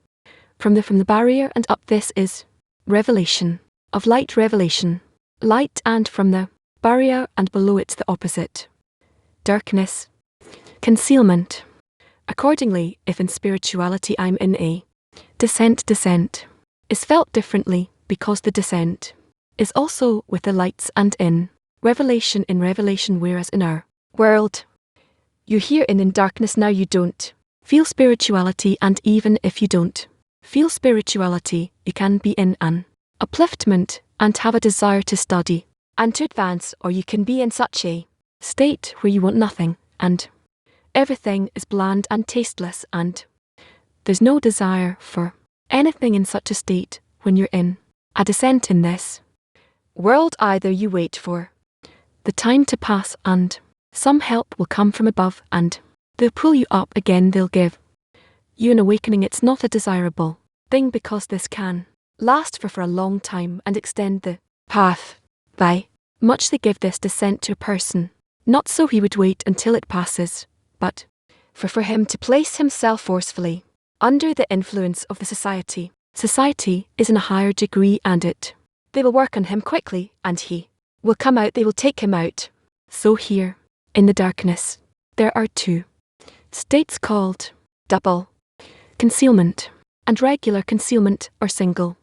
From the barrier and up, this is revelation of light, revelation, light, and from the barrier and below it's the opposite, darkness, concealment. Accordingly, if in spirituality I'm in a descent is felt differently because the descent is also with the lights, and in revelation, whereas in our world you're here in darkness. Now you don't feel spirituality, and even if you don't feel spirituality, you can be in an upliftment and have a desire to study and to advance, or you can be in such a state where you want nothing and everything is bland and tasteless, and there's no desire for anything in such a state. When you're in a descent in this world, either you wait for the time to pass and some help will come from above and they'll pull you up again, they'll give you an awakening. It's not a desirable thing because this can last for a long time and extend the path by much. They give this descent to a person, not so he would wait until it passes, but for him to place himself forcefully under the influence of the society. Society is in a higher degree, and they will work on him quickly and he will come out, they will take him out. So here, in the darkness, there are 2 states called double concealment and regular concealment, or single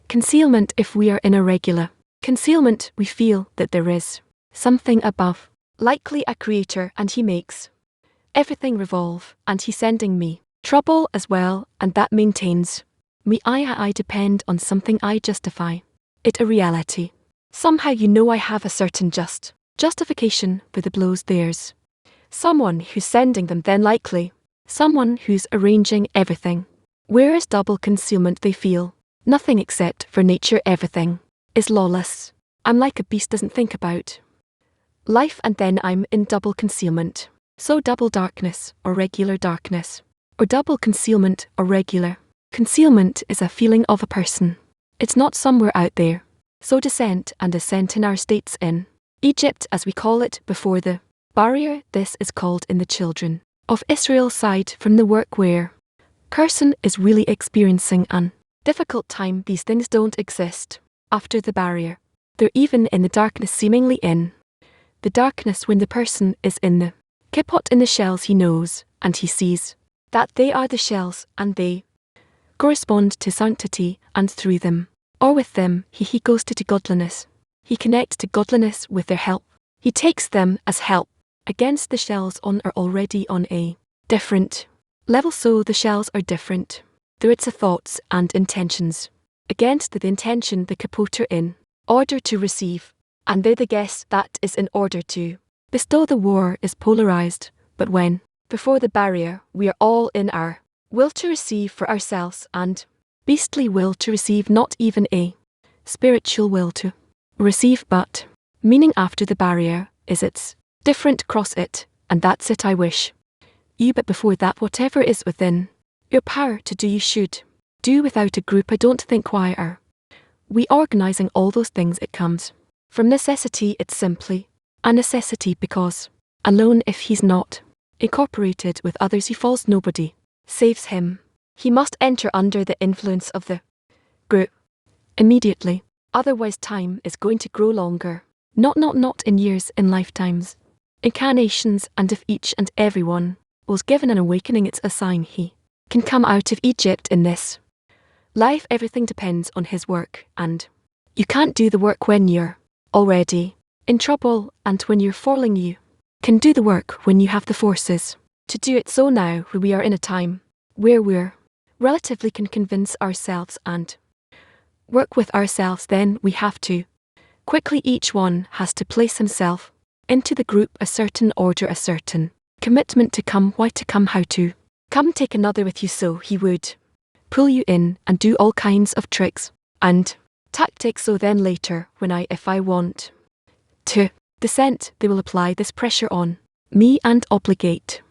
concealment. If we are in a regular concealment, we feel that there is something above, likely a creator, and he makes everything revolve, and he's sending me trouble as well, and that maintains me. I depend on something, I justify it a reality. Somehow I have a certain justification for the blows. There's someone who's sending them, then likely someone who's arranging everything. Whereas double concealment, they feel nothing except for nature, everything is lawless. I'm like a beast, doesn't think about life, and then I'm in double concealment. So double darkness or regular darkness, or double concealment or regular concealment, is a feeling of a person. It's not somewhere out there. So descent and ascent in our states in Egypt, as we call it, before the barrier, this is called in the children of Israel side from the work where person is really experiencing an difficult time. These things don't exist after the barrier. They're even in the darkness, seemingly in the darkness. When the person is in the kippot, in the shells, he knows and he sees that they are the shells and they correspond to sanctity, and through them or with them he goes to godliness. He connects to godliness with their help. He takes them as help against the shells are already on a different level. So the shells are different. They're its thoughts and intentions. Against the intention the kapoter in order to receive and they're the guess that is in order to bestow the war is polarized, but when, before the barrier, we are all in our will to receive for ourselves and beastly will to receive, not even a spiritual will to receive, but meaning after the barrier is its different cross it, and that's it I wish you, but before that whatever is within your power to do you should do without a group. I don't think why are we organizing all those things. It comes from necessity. It's simply a necessity because alone if he's not incorporated with others he falls, nobody saves him. He must enter under the influence of the group immediately, otherwise time is going to grow longer, not in years, in lifetimes, incarnations, and if each and every one was given an awakening it's a sign he can come out of Egypt in this life. Everything depends on his work, and you can't do the work when you're already in trouble, and when you're falling you can do the work when you have the forces to do it. So now we are in a time where we're relatively can convince ourselves and work with ourselves, then we have to quickly, each one has to place himself into the group, a certain order, a certain commitment to come, why to come, how to come, take another with you so he would pull you in and do all kinds of tricks and tactics. So then later when if I want to descent, they will apply this pressure on me and obligate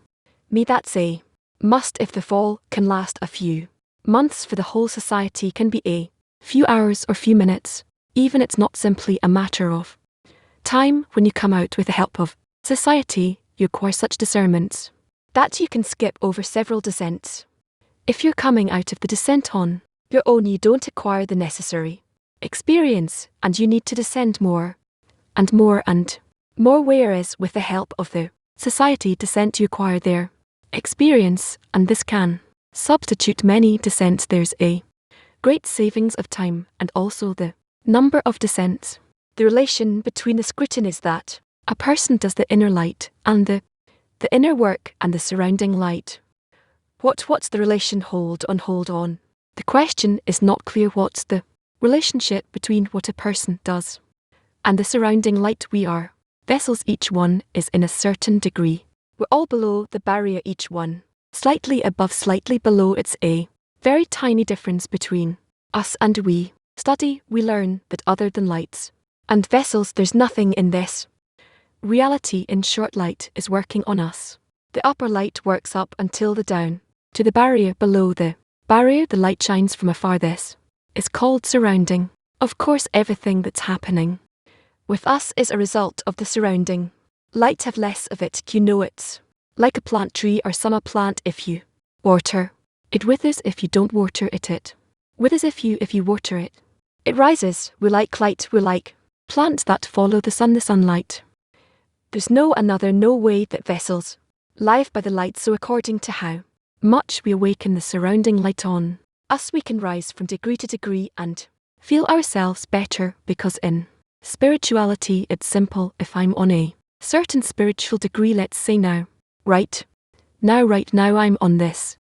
me. That's a must. If the fall can last a few months, for the whole society can be a few hours or few minutes, even it's not simply a matter of time. When you come out with the help of society, you acquire such discernments that you can skip over several descents. If you're coming out of the descent on your own, you don't acquire the necessary experience, and you need to descend more and more and more, whereas with the help of the society descent you acquire their experience, and this can substitute many descents. There's a great savings of time and also the number of descents. The relation between the scrutiny is that a person does the inner light and the inner work and the surrounding light. What's the relation? Hold on. The question is not clear. What's the relationship between what a person does and the surrounding light? We are vessels, each one is in a certain degree. We're all below the barrier, each one slightly above, slightly below. It's a very tiny difference between us and we study, we learn that other than lights and vessels there's nothing in this reality. In short, light is working on us. The upper light works up until the down to the barrier. Below the barrier the light shines from afar. This is called surrounding. Of course everything that's happening with us is a result of the surrounding light. Have less of it, you know. It's like a plant tree or some a plant. If you water it withers, if you don't water it it withers. If you water it it rises. We're like light, we're like plants that follow the sunlight. There's no way that vessels live by the light. So according to how much we awaken the surrounding light on us, we can rise from degree to degree and feel ourselves better, because in spirituality it's simple. If I'm on a certain spiritual degree, let's say right now I'm on this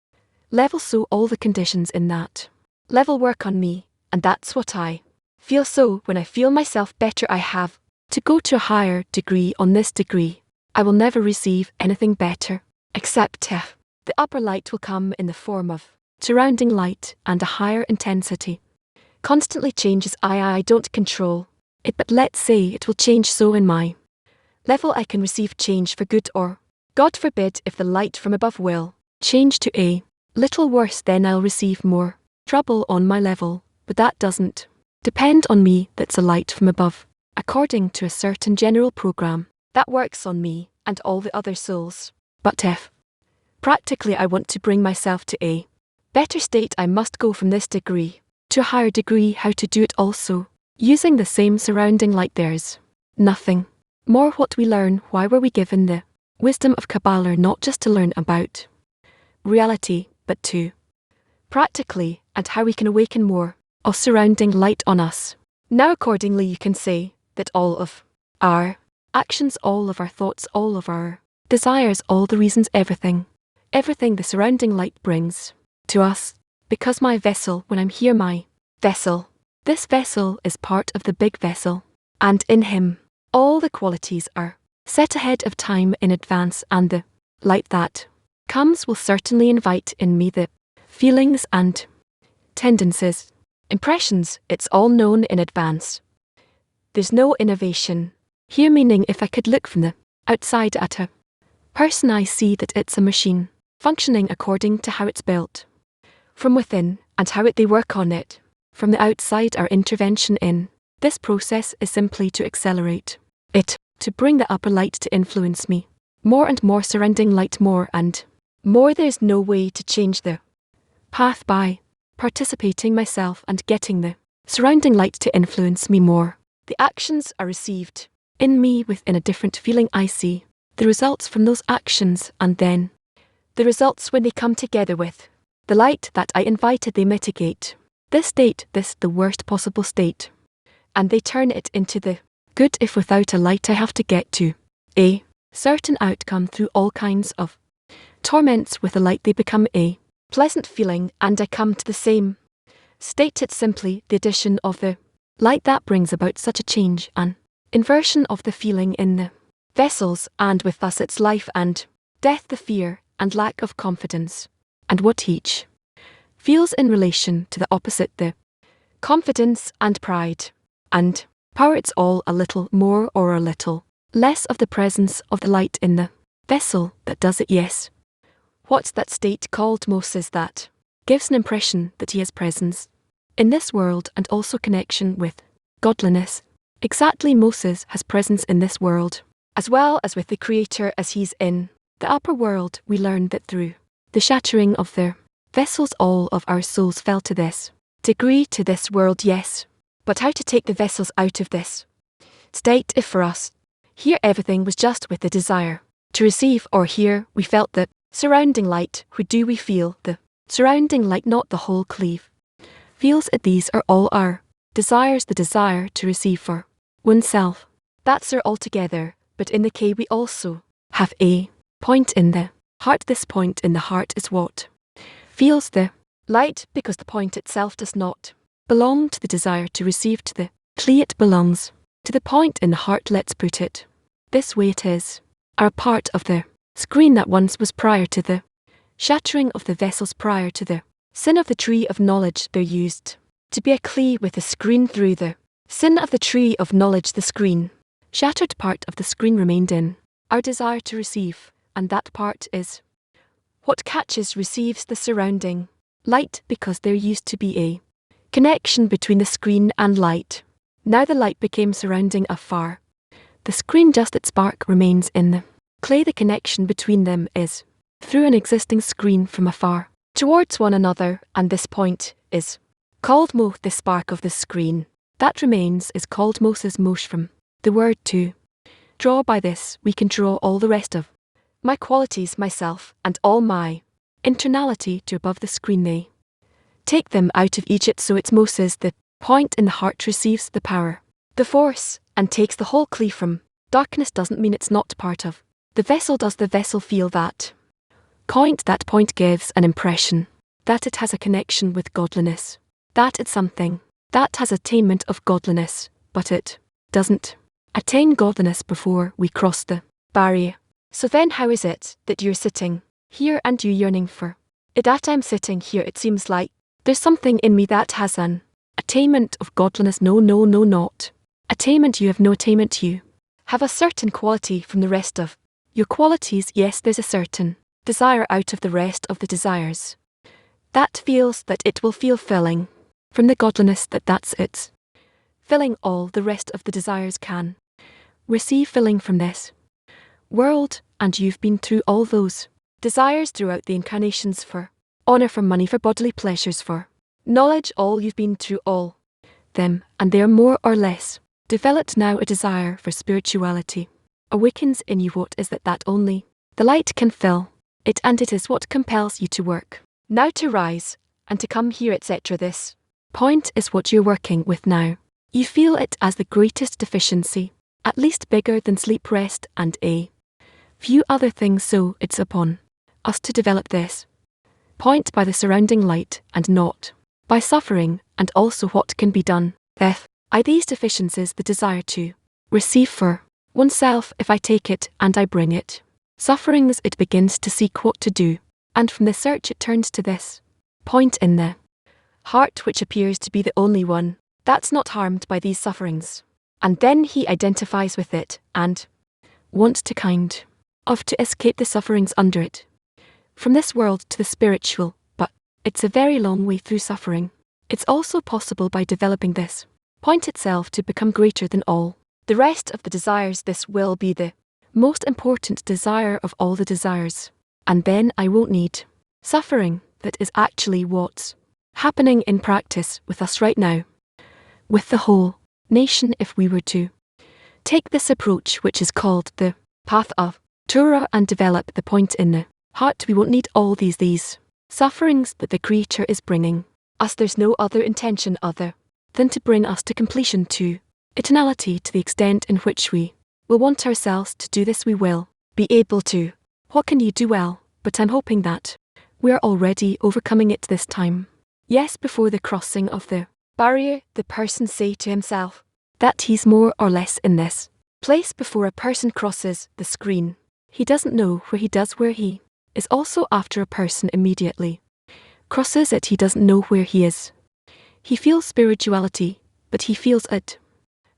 level, so all the conditions in that level work on me, and that's what I feel. So when I feel myself better, I have to go to a higher degree. On this degree I will never receive anything better, except if the upper light will come in the form of surrounding light, and a higher intensity constantly changes. I don't control it, but let's say it will change. So in my level I can receive change for good, or God forbid if the light from above will change to a little worse, then I'll receive more trouble on my level. But that doesn't depend on me. That's a light from above, according to a certain general program that works on me and all the other souls. But if practically I want to bring myself to a better state, I must go from this degree to a higher degree. How to do it? Also using the same surrounding light. There's nothing more. What we learn, why were we given the wisdom of Kabbalah? Not just to learn about reality, but to practically, and how we can awaken more of surrounding light on us. Now accordingly you can say that all of our actions, all of our thoughts, all of our desires, all the reasons, everything the surrounding light brings to us, because my vessel, when I'm here, my vessel, this vessel is part of the big vessel. and in him all the qualities are set ahead of time in advance, and the light that comes will certainly invite in me the feelings and tendencies, impressions, it's all known in advance. There's no innovation here, meaning if I could look from the outside at a person, I see that it's a machine functioning according to how it's built from within and how they work on it from the outside. Our intervention in this process is simply to accelerate it, to bring the upper light to influence me more and more, surrounding light more and more. There's no way to change the path by participating myself and getting the surrounding light to influence me more. The actions are received in me within a different feeling. I see the results from those actions, and then the results, when they come together with the light that I invited, they mitigate this state, this the worst possible state, and they turn it into the good. If without a light I have to get to a certain outcome through all kinds of torments, with a light they become a pleasant feeling, and I come to the same state. It's simply the addition of the light that brings about such a change, an inversion of the feeling in the vessels, and with us its life and death, the fear and lack of confidence, and what each feels in relation to the opposite, the confidence and pride and power. It's all a little more or a little less of the presence of the light in the vessel that does it. Yes. What's that state called? Moses, that gives an impression that he has presence in this world and also connection with godliness. Exactly, Moses has presence in this world as well as with the Creator as he's in the upper world. We learn that through the shattering of their vessels all of our souls fell to this degree, to this world. Yes, but how to take the vessels out of this state? If for us here everything was just with the desire to receive, or here we felt the surrounding light, who do we feel the surrounding light, not the whole cleave feels it? These are all our desires, the desire to receive for oneself. That's our altogether, but in the K we also have a point in the heart. This point in the heart is what feels the light, because the point itself does not belong to the desire to receive, to the Kli, it belongs to the point in the heart. Let's put it this way: it is a part of the screen that once was prior to the shattering of the vessels, prior to the sin of the tree of knowledge. There used to be a Kli with a screen. Through the sin of the tree of knowledge, the screen shattered, part of the screen remained in our desire to receive, and that part is what catches, receives the surrounding light, because there used to be a connection between the screen and light. Now the light became surrounding afar. The screen, just its spark remains in the clay. The connection between them is through an existing screen from afar towards one another, and this point is called Mo. The spark of the screen that remains is called Moses, Mosh, from the word to draw. By this we can draw all the rest of my qualities, myself, and all my internality to above the screen. They take them out of Egypt, so it's Moses, the point in the heart, receives the power, the force, and takes the whole Kli from darkness. Doesn't mean it's not part of the vessel. Does the vessel feel that point? That point gives an impression that it has a connection with godliness, that it's something that has attainment of godliness, but it doesn't attain godliness before we cross the barrier. So then how is it that you're sitting here and you're yearning for it? That I'm sitting here, it seems like there's something in me that has an attainment of godliness. No, not attainment. You have no attainment. You have a certain quality from the rest of your qualities. Yes, there's a certain desire out of the rest of the desires that feels that it will feel filling from the godliness, that's its filling. All the rest of the desires can receive filling from this world, and you've been through all those desires throughout the incarnations, for honor, for money, for bodily pleasures, for knowledge. All you've been through all them, and they are more or less developed. Now a desire for spirituality awakens in you. What is that only the light can fill it, and it is what compels you to work now, to rise and to come here, etc. This point is what you're working with now. You feel it as the greatest deficiency, at least bigger than sleep, rest, and a few other things. So it's upon us to develop this point by the surrounding light and not by suffering, and also what can be done. F. I these deficiencies the desire to receive for oneself if I take it and I bring it. Sufferings it begins to seek what to do, and from the search it turns to this point in the heart which appears to be the only one that's not harmed by these sufferings. And then he identifies with it and wants to kind of to escape the sufferings under it. From this world to the spiritual, but it's a very long way through suffering. It's also possible by developing this point itself to become greater than all the rest of the desires. This will be the most important desire of all the desires. And then I won't need suffering. That is actually what's happening in practice with us right now, with the whole nation. If we were to take this approach, which is called the path of Torah, and develop the point in the heart, we won't need all these sufferings that the Creator is bringing us. There's no other intention other than to bring us to completion, to eternality. To the extent in which we will want ourselves to do this, we will be able to. What can you do? Well, but I'm hoping that we are already overcoming it this time. Yes, before the crossing of the barrier, the person say to himself that he's more or less in this place. Before a person crosses the screen, he doesn't know where he is. Also after a person immediately crosses it, he doesn't know where he is. He feels spirituality, but he feels it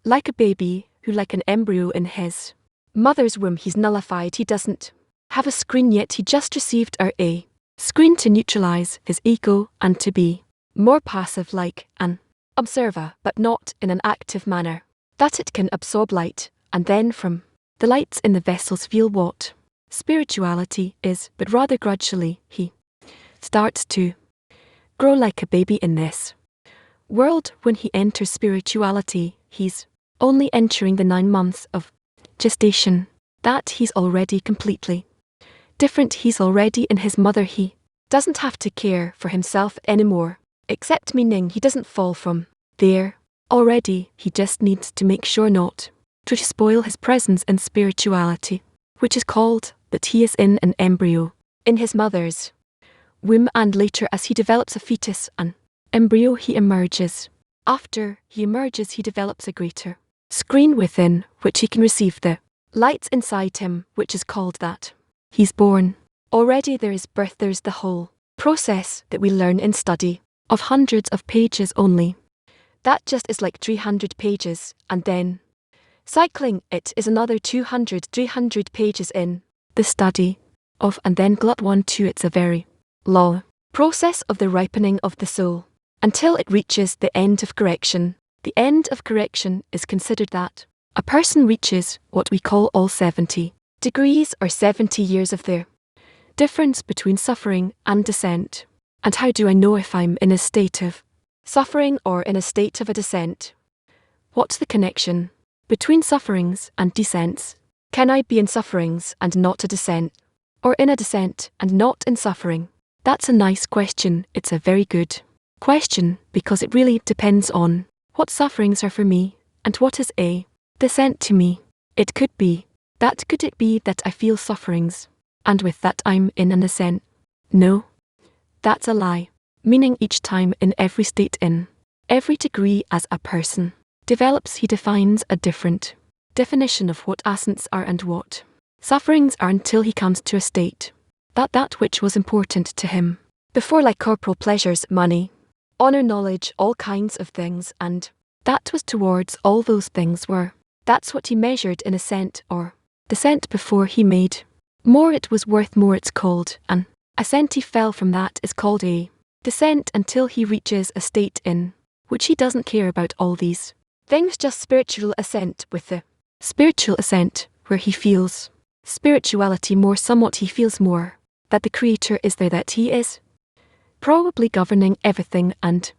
like a baby who, like an embryo in his mother's womb, he's nullified. He doesn't have a screen yet. He just received a screen to neutralize his ego and to be more passive, like an observer, but not in an active manner, that it can absorb light, and then from the lights in the vessels feel what spirituality is. But rather gradually he starts to grow like a baby in this world. When he enters spirituality, he's only entering the 9 months of gestation. That he's already completely different. He's already in his mother. He doesn't have to care for himself anymore, except meaning he doesn't fall from there already. He just needs to make sure not to spoil his presence in spirituality, which is called that he is in an embryo in his mother's womb, and later as he develops a fetus, an embryo, he emerges. After he emerges, he develops a greater screen within which he can receive the lights inside him, which is called that he's born. Already there is birth. There's the whole process that we learn in study of hundreds of pages only. That just is like 300 pages, and then cycling it is another 300 pages in the study of, and then glut 1 2. It's a very long process of the ripening of the soul until it reaches the end of correction. The end of correction is considered that a person reaches what we call all 70 degrees or 70 years of their difference between suffering and descent. And how do I know if I'm in a state of suffering or in a state of a descent? What's the connection between sufferings and descents? Can I be in sufferings and not a descent? Or in a descent and not in suffering? That's a nice question. It's a very good question, because it really depends on what sufferings are for me and what is a descent to me. It could be that. Could it be that I feel sufferings, and with that I'm in an ascent? No, that's a lie. Meaning each time, in every state, in every degree as a person develops, he defines a different definition of what ascents are and what sufferings are, until he comes to a state that which was important to him before, like corporal pleasures, money, honor, knowledge, all kinds of things, and that was towards all those things were. That's what he measured in ascent or descent. Before he made more, it was worth more. It's called an ascent. He fell from that is called a descent, until he reaches a state in which he doesn't care about all these things, just spiritual ascent. With the spiritual ascent, where he feels spirituality more, somewhat he feels more that the Creator is there, that he is probably governing everything and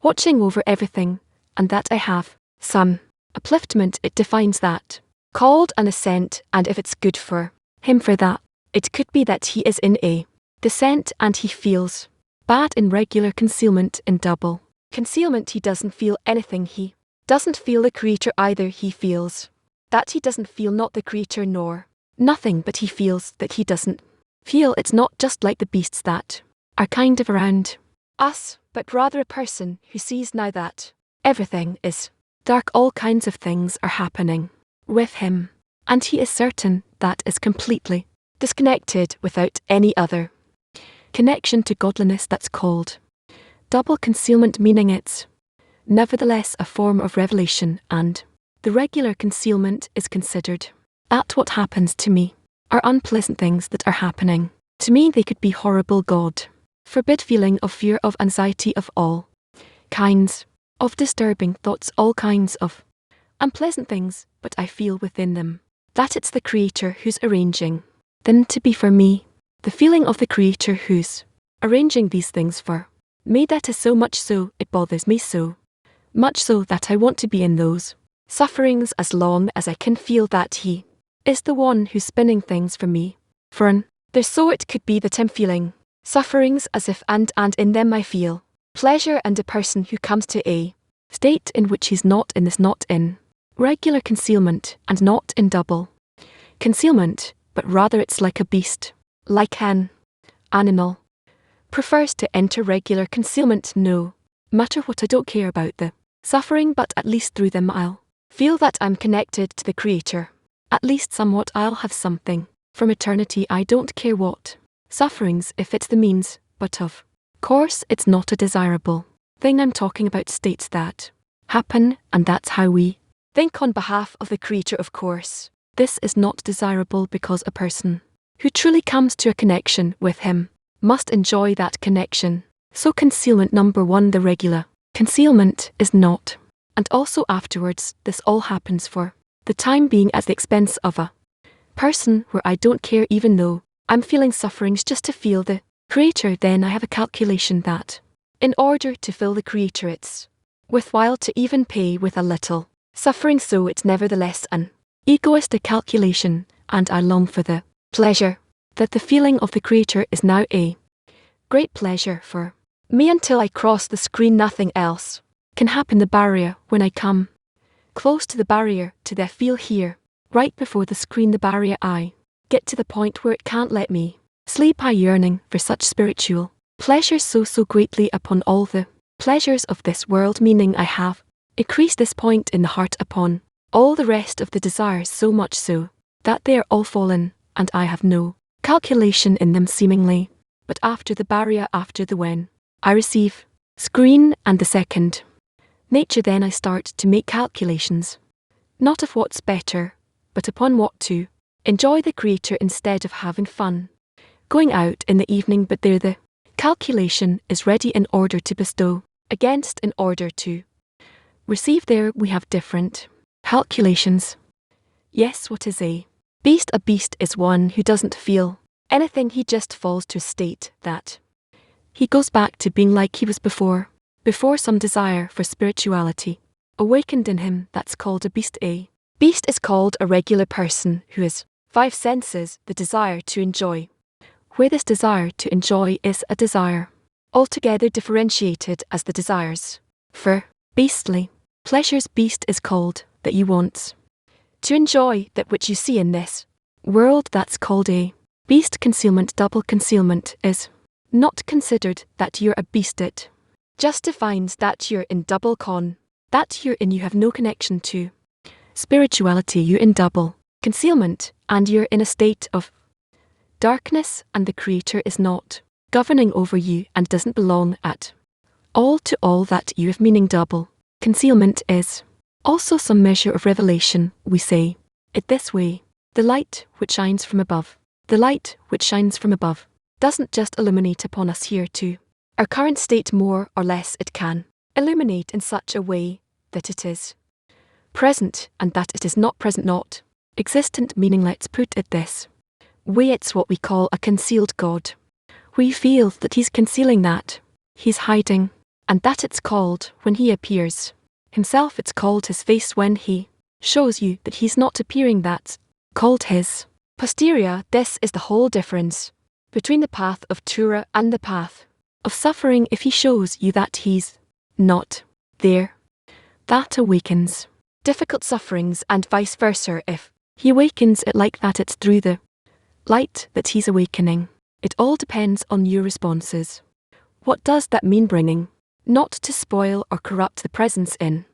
watching over everything, and that I have some upliftment. It defines that called an ascent, and if it's good for him for that, it could be that he is in a descent and he feels bad in regular concealment. In double concealment, he doesn't feel anything. He doesn't feel the Creator either. He feels that he doesn't feel not the Creator nor nothing, but he feels that he doesn't feel. It's not just like the beasts that are kind of around us, but rather a person who sees now that everything is Dark all kinds of things are happening with him, and he is certain that is completely disconnected without any other connection to godliness that's called double concealment, meaning it's nevertheless a form of revelation, and the regular concealment is considered at what happens to me are unpleasant things that are happening to me. They could be horrible, God forbid, feeling of fear, of anxiety, of all kinds of disturbing thoughts, all kinds of unpleasant things, but I feel within them that it's the Creator who's arranging them to be for me. The feeling of the Creator who's arranging these things for me, that is so much so, it bothers me so much so that I want to be in those sufferings as long as I can feel that He is the one who's spinning things for me. For an there's so it could be that I'm feeling sufferings as if and in them I feel pleasure, and a person who comes to a state in which he's not in this, not in regular concealment and not in double concealment, but rather it's like a beast, like an animal, prefers to enter regular concealment. No matter what, I don't care about the suffering, but at least through them I'll feel that I'm connected to the Creator. At least somewhat I'll have something from eternity. I don't care what sufferings, if it's the means, but of course it's not a desirable thing I'm talking about, states that happen, and that's how we think on behalf of the Creator. Of course, this is not desirable because a person who truly comes to a connection with Him must enjoy that connection. So concealment number one, the regular concealment is not. And also afterwards, this all happens for the time being at the expense of a person where I don't care, even though I'm feeling sufferings, just to feel the Creator. Then I have a calculation that in order to feel the Creator it's worthwhile to even pay with a little suffering. So it's nevertheless an egoistic calculation, and I long for the pleasure that the feeling of the Creator is now a great pleasure for me until I cross the screen. Nothing else can happen. The barrier, when I come close to the barrier, to the feel here, right before the screen, the barrier, I get to the point where it can't let me sleep. I yearning for such spiritual pleasures so greatly upon all the pleasures of this world, meaning I have increased this point in the heart upon all the rest of the desires, so much so that they are all fallen, and I have no calculation in them seemingly. But after the barrier, after the when I receive screen and the second nature, then I start to make calculations, not of what's better, but upon what to enjoy the Creator instead of having fun going out in the evening. But there the calculation is ready in order to bestow against, in order to receive. There we have different calculations. Yes, what is a beast? A beast is one who doesn't feel anything. He just falls to a state that he goes back to being like he was before some desire for spirituality awakened in him. That's called a beast. A beast is called a regular person who has 5 senses, the desire to enjoy, where this desire to enjoy is a desire altogether differentiated as the desires for beastly pleasures. Beast is called that you want to enjoy that which you see in this world. That's called a beast. Concealment, double concealment, is not considered that you're a beast. It just defines that you're in double that you're in, you have no connection to spirituality, you're in double concealment, and you're in a state of darkness, and the Creator is not governing over you and doesn't belong at all to all that you have, meaning double concealment is also some measure of revelation. We say it this way: the light which shines from above, the light which shines from above doesn't just illuminate upon us here too. Our current state, more or less, it can illuminate in such a way that it is present and that it is not present, not existent, meaning, let's put it this way, it's what we call a concealed God. We feel that He's concealing, that He's hiding, and that it's called when He appears Himself, it's called His face. When He shows you that He's not appearing, that's called His posterior. This is the whole difference between the path of Torah and the path of suffering. If He shows you that He's not there, that awakens difficult sufferings, and vice versa. If He awakens it like that, it's through the light that He's awakening. It all depends on your responses. What does that mean? Bringing not to spoil or corrupt the presence in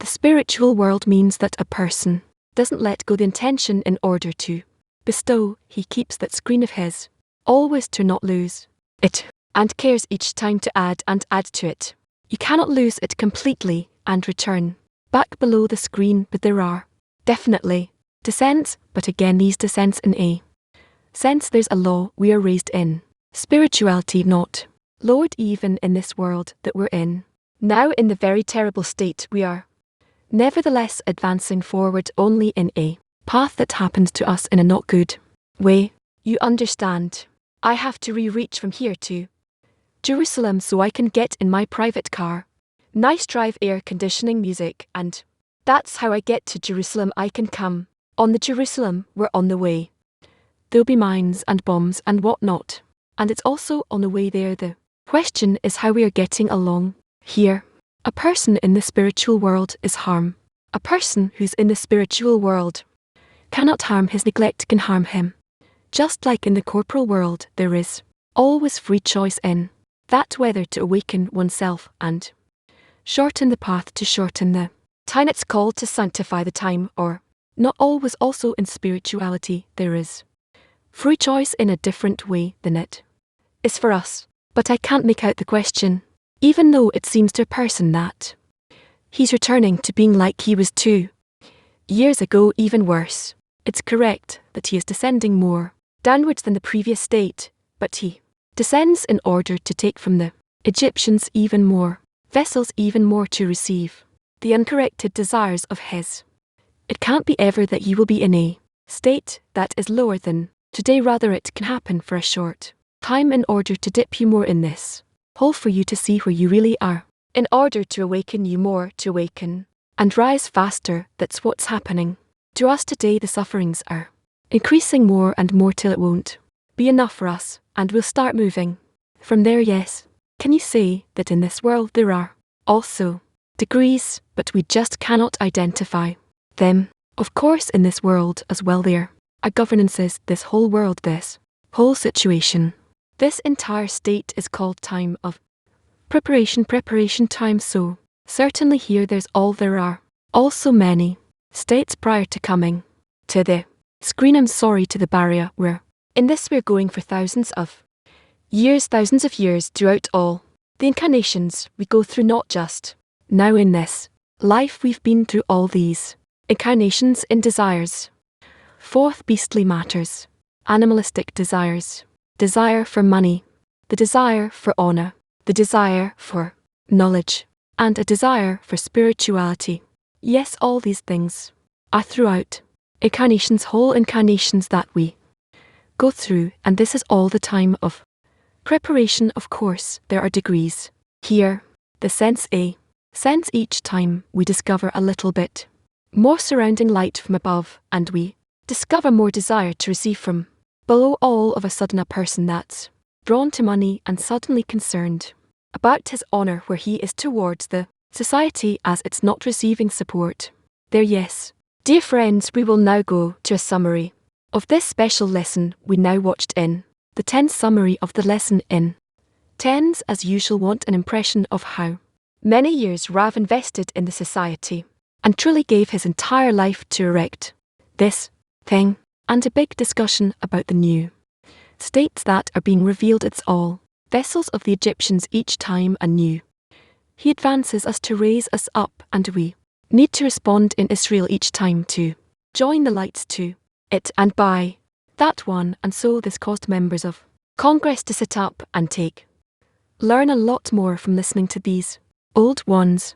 The spiritual world means that a person doesn't let go the intention in order to bestow, he keeps that screen of his, always to not lose it, and cares each time to add and add to it. You cannot lose it completely and return back below the screen, but there are definitely descents, but again these descents in a sense there's a law we are raised in. Spirituality not lowered even in this world that we're in. Now in the very terrible state we are, nevertheless advancing forward only in a path that happened to us in a not good way. You understand. I have to reach from here to Jerusalem so I can get in my private car. Nice drive, air conditioning, music, and that's how I get to Jerusalem. I can come on the Jerusalem, we're on the way. There'll be mines and bombs and whatnot, and it's also on the way there. The question is how we are getting along here. A person in the spiritual world is harm. A person who's in the spiritual world cannot harm, his neglect can harm him. Just like in the corporal world, there is always free choice in that whether to awaken oneself and shorten the path to shorten the time it's called to sanctify the time, or not always. Also in spirituality, there is free choice in a different way than it is for us. But I can't make out the question, even though it seems to a person that he's returning to being like he was 2 years ago, even worse. It's correct that he is descending more downwards than the previous state, but he descends in order to take from the Egyptians even more vessels, even more to receive the uncorrected desires of his. It can't be ever that you will be in a state that is lower than today, rather it can happen for a short time in order to dip you more in this hole for you to see where you really are, in order to awaken you more, to awaken and rise faster. That's what's happening to us today. The sufferings are increasing more and more till it won't be enough for us, and we'll start moving from there. Yes, can you say that in this world there are also degrees, but we just cannot identify them? Of course, in this world as well there are governances. This whole world, this whole situation, this entire state is called time of preparation time. So certainly here there's all, there are also many states prior to coming to the screen. I'm sorry, to the barrier. We're in this, we're going for thousands of years throughout all the incarnations we go through, not just now in this life. We've been through all these incarnations in desires, fourth beastly matters, animalistic desires, desire for money, the desire for honor, the desire for knowledge, and a desire for spirituality. Yes, all these things are throughout incarnations, whole incarnations that we go through, and this is all the time of preparation. Of course, there are degrees here. The sense each time we discover a little bit more surrounding light from above, and we discover more desire to receive from below. All of a sudden a person that's drawn to money and suddenly concerned about his honor where he is towards the society as it's not receiving support there. Yes, dear friends, we will now go to a summary of this special lesson we now watched. In the 10th summary of the lesson, in 10s as usual want an impression of how many years Rav invested in the society and truly gave his entire life to erect this thing, and a big discussion about the new states that are being revealed. It's all vessels of the Egyptians each time anew. He advances us to raise us up, and we need to respond in Israel each time to join the lights to it and by that one. And so this caused members of Congress to sit up and learn a lot more from listening to these old ones.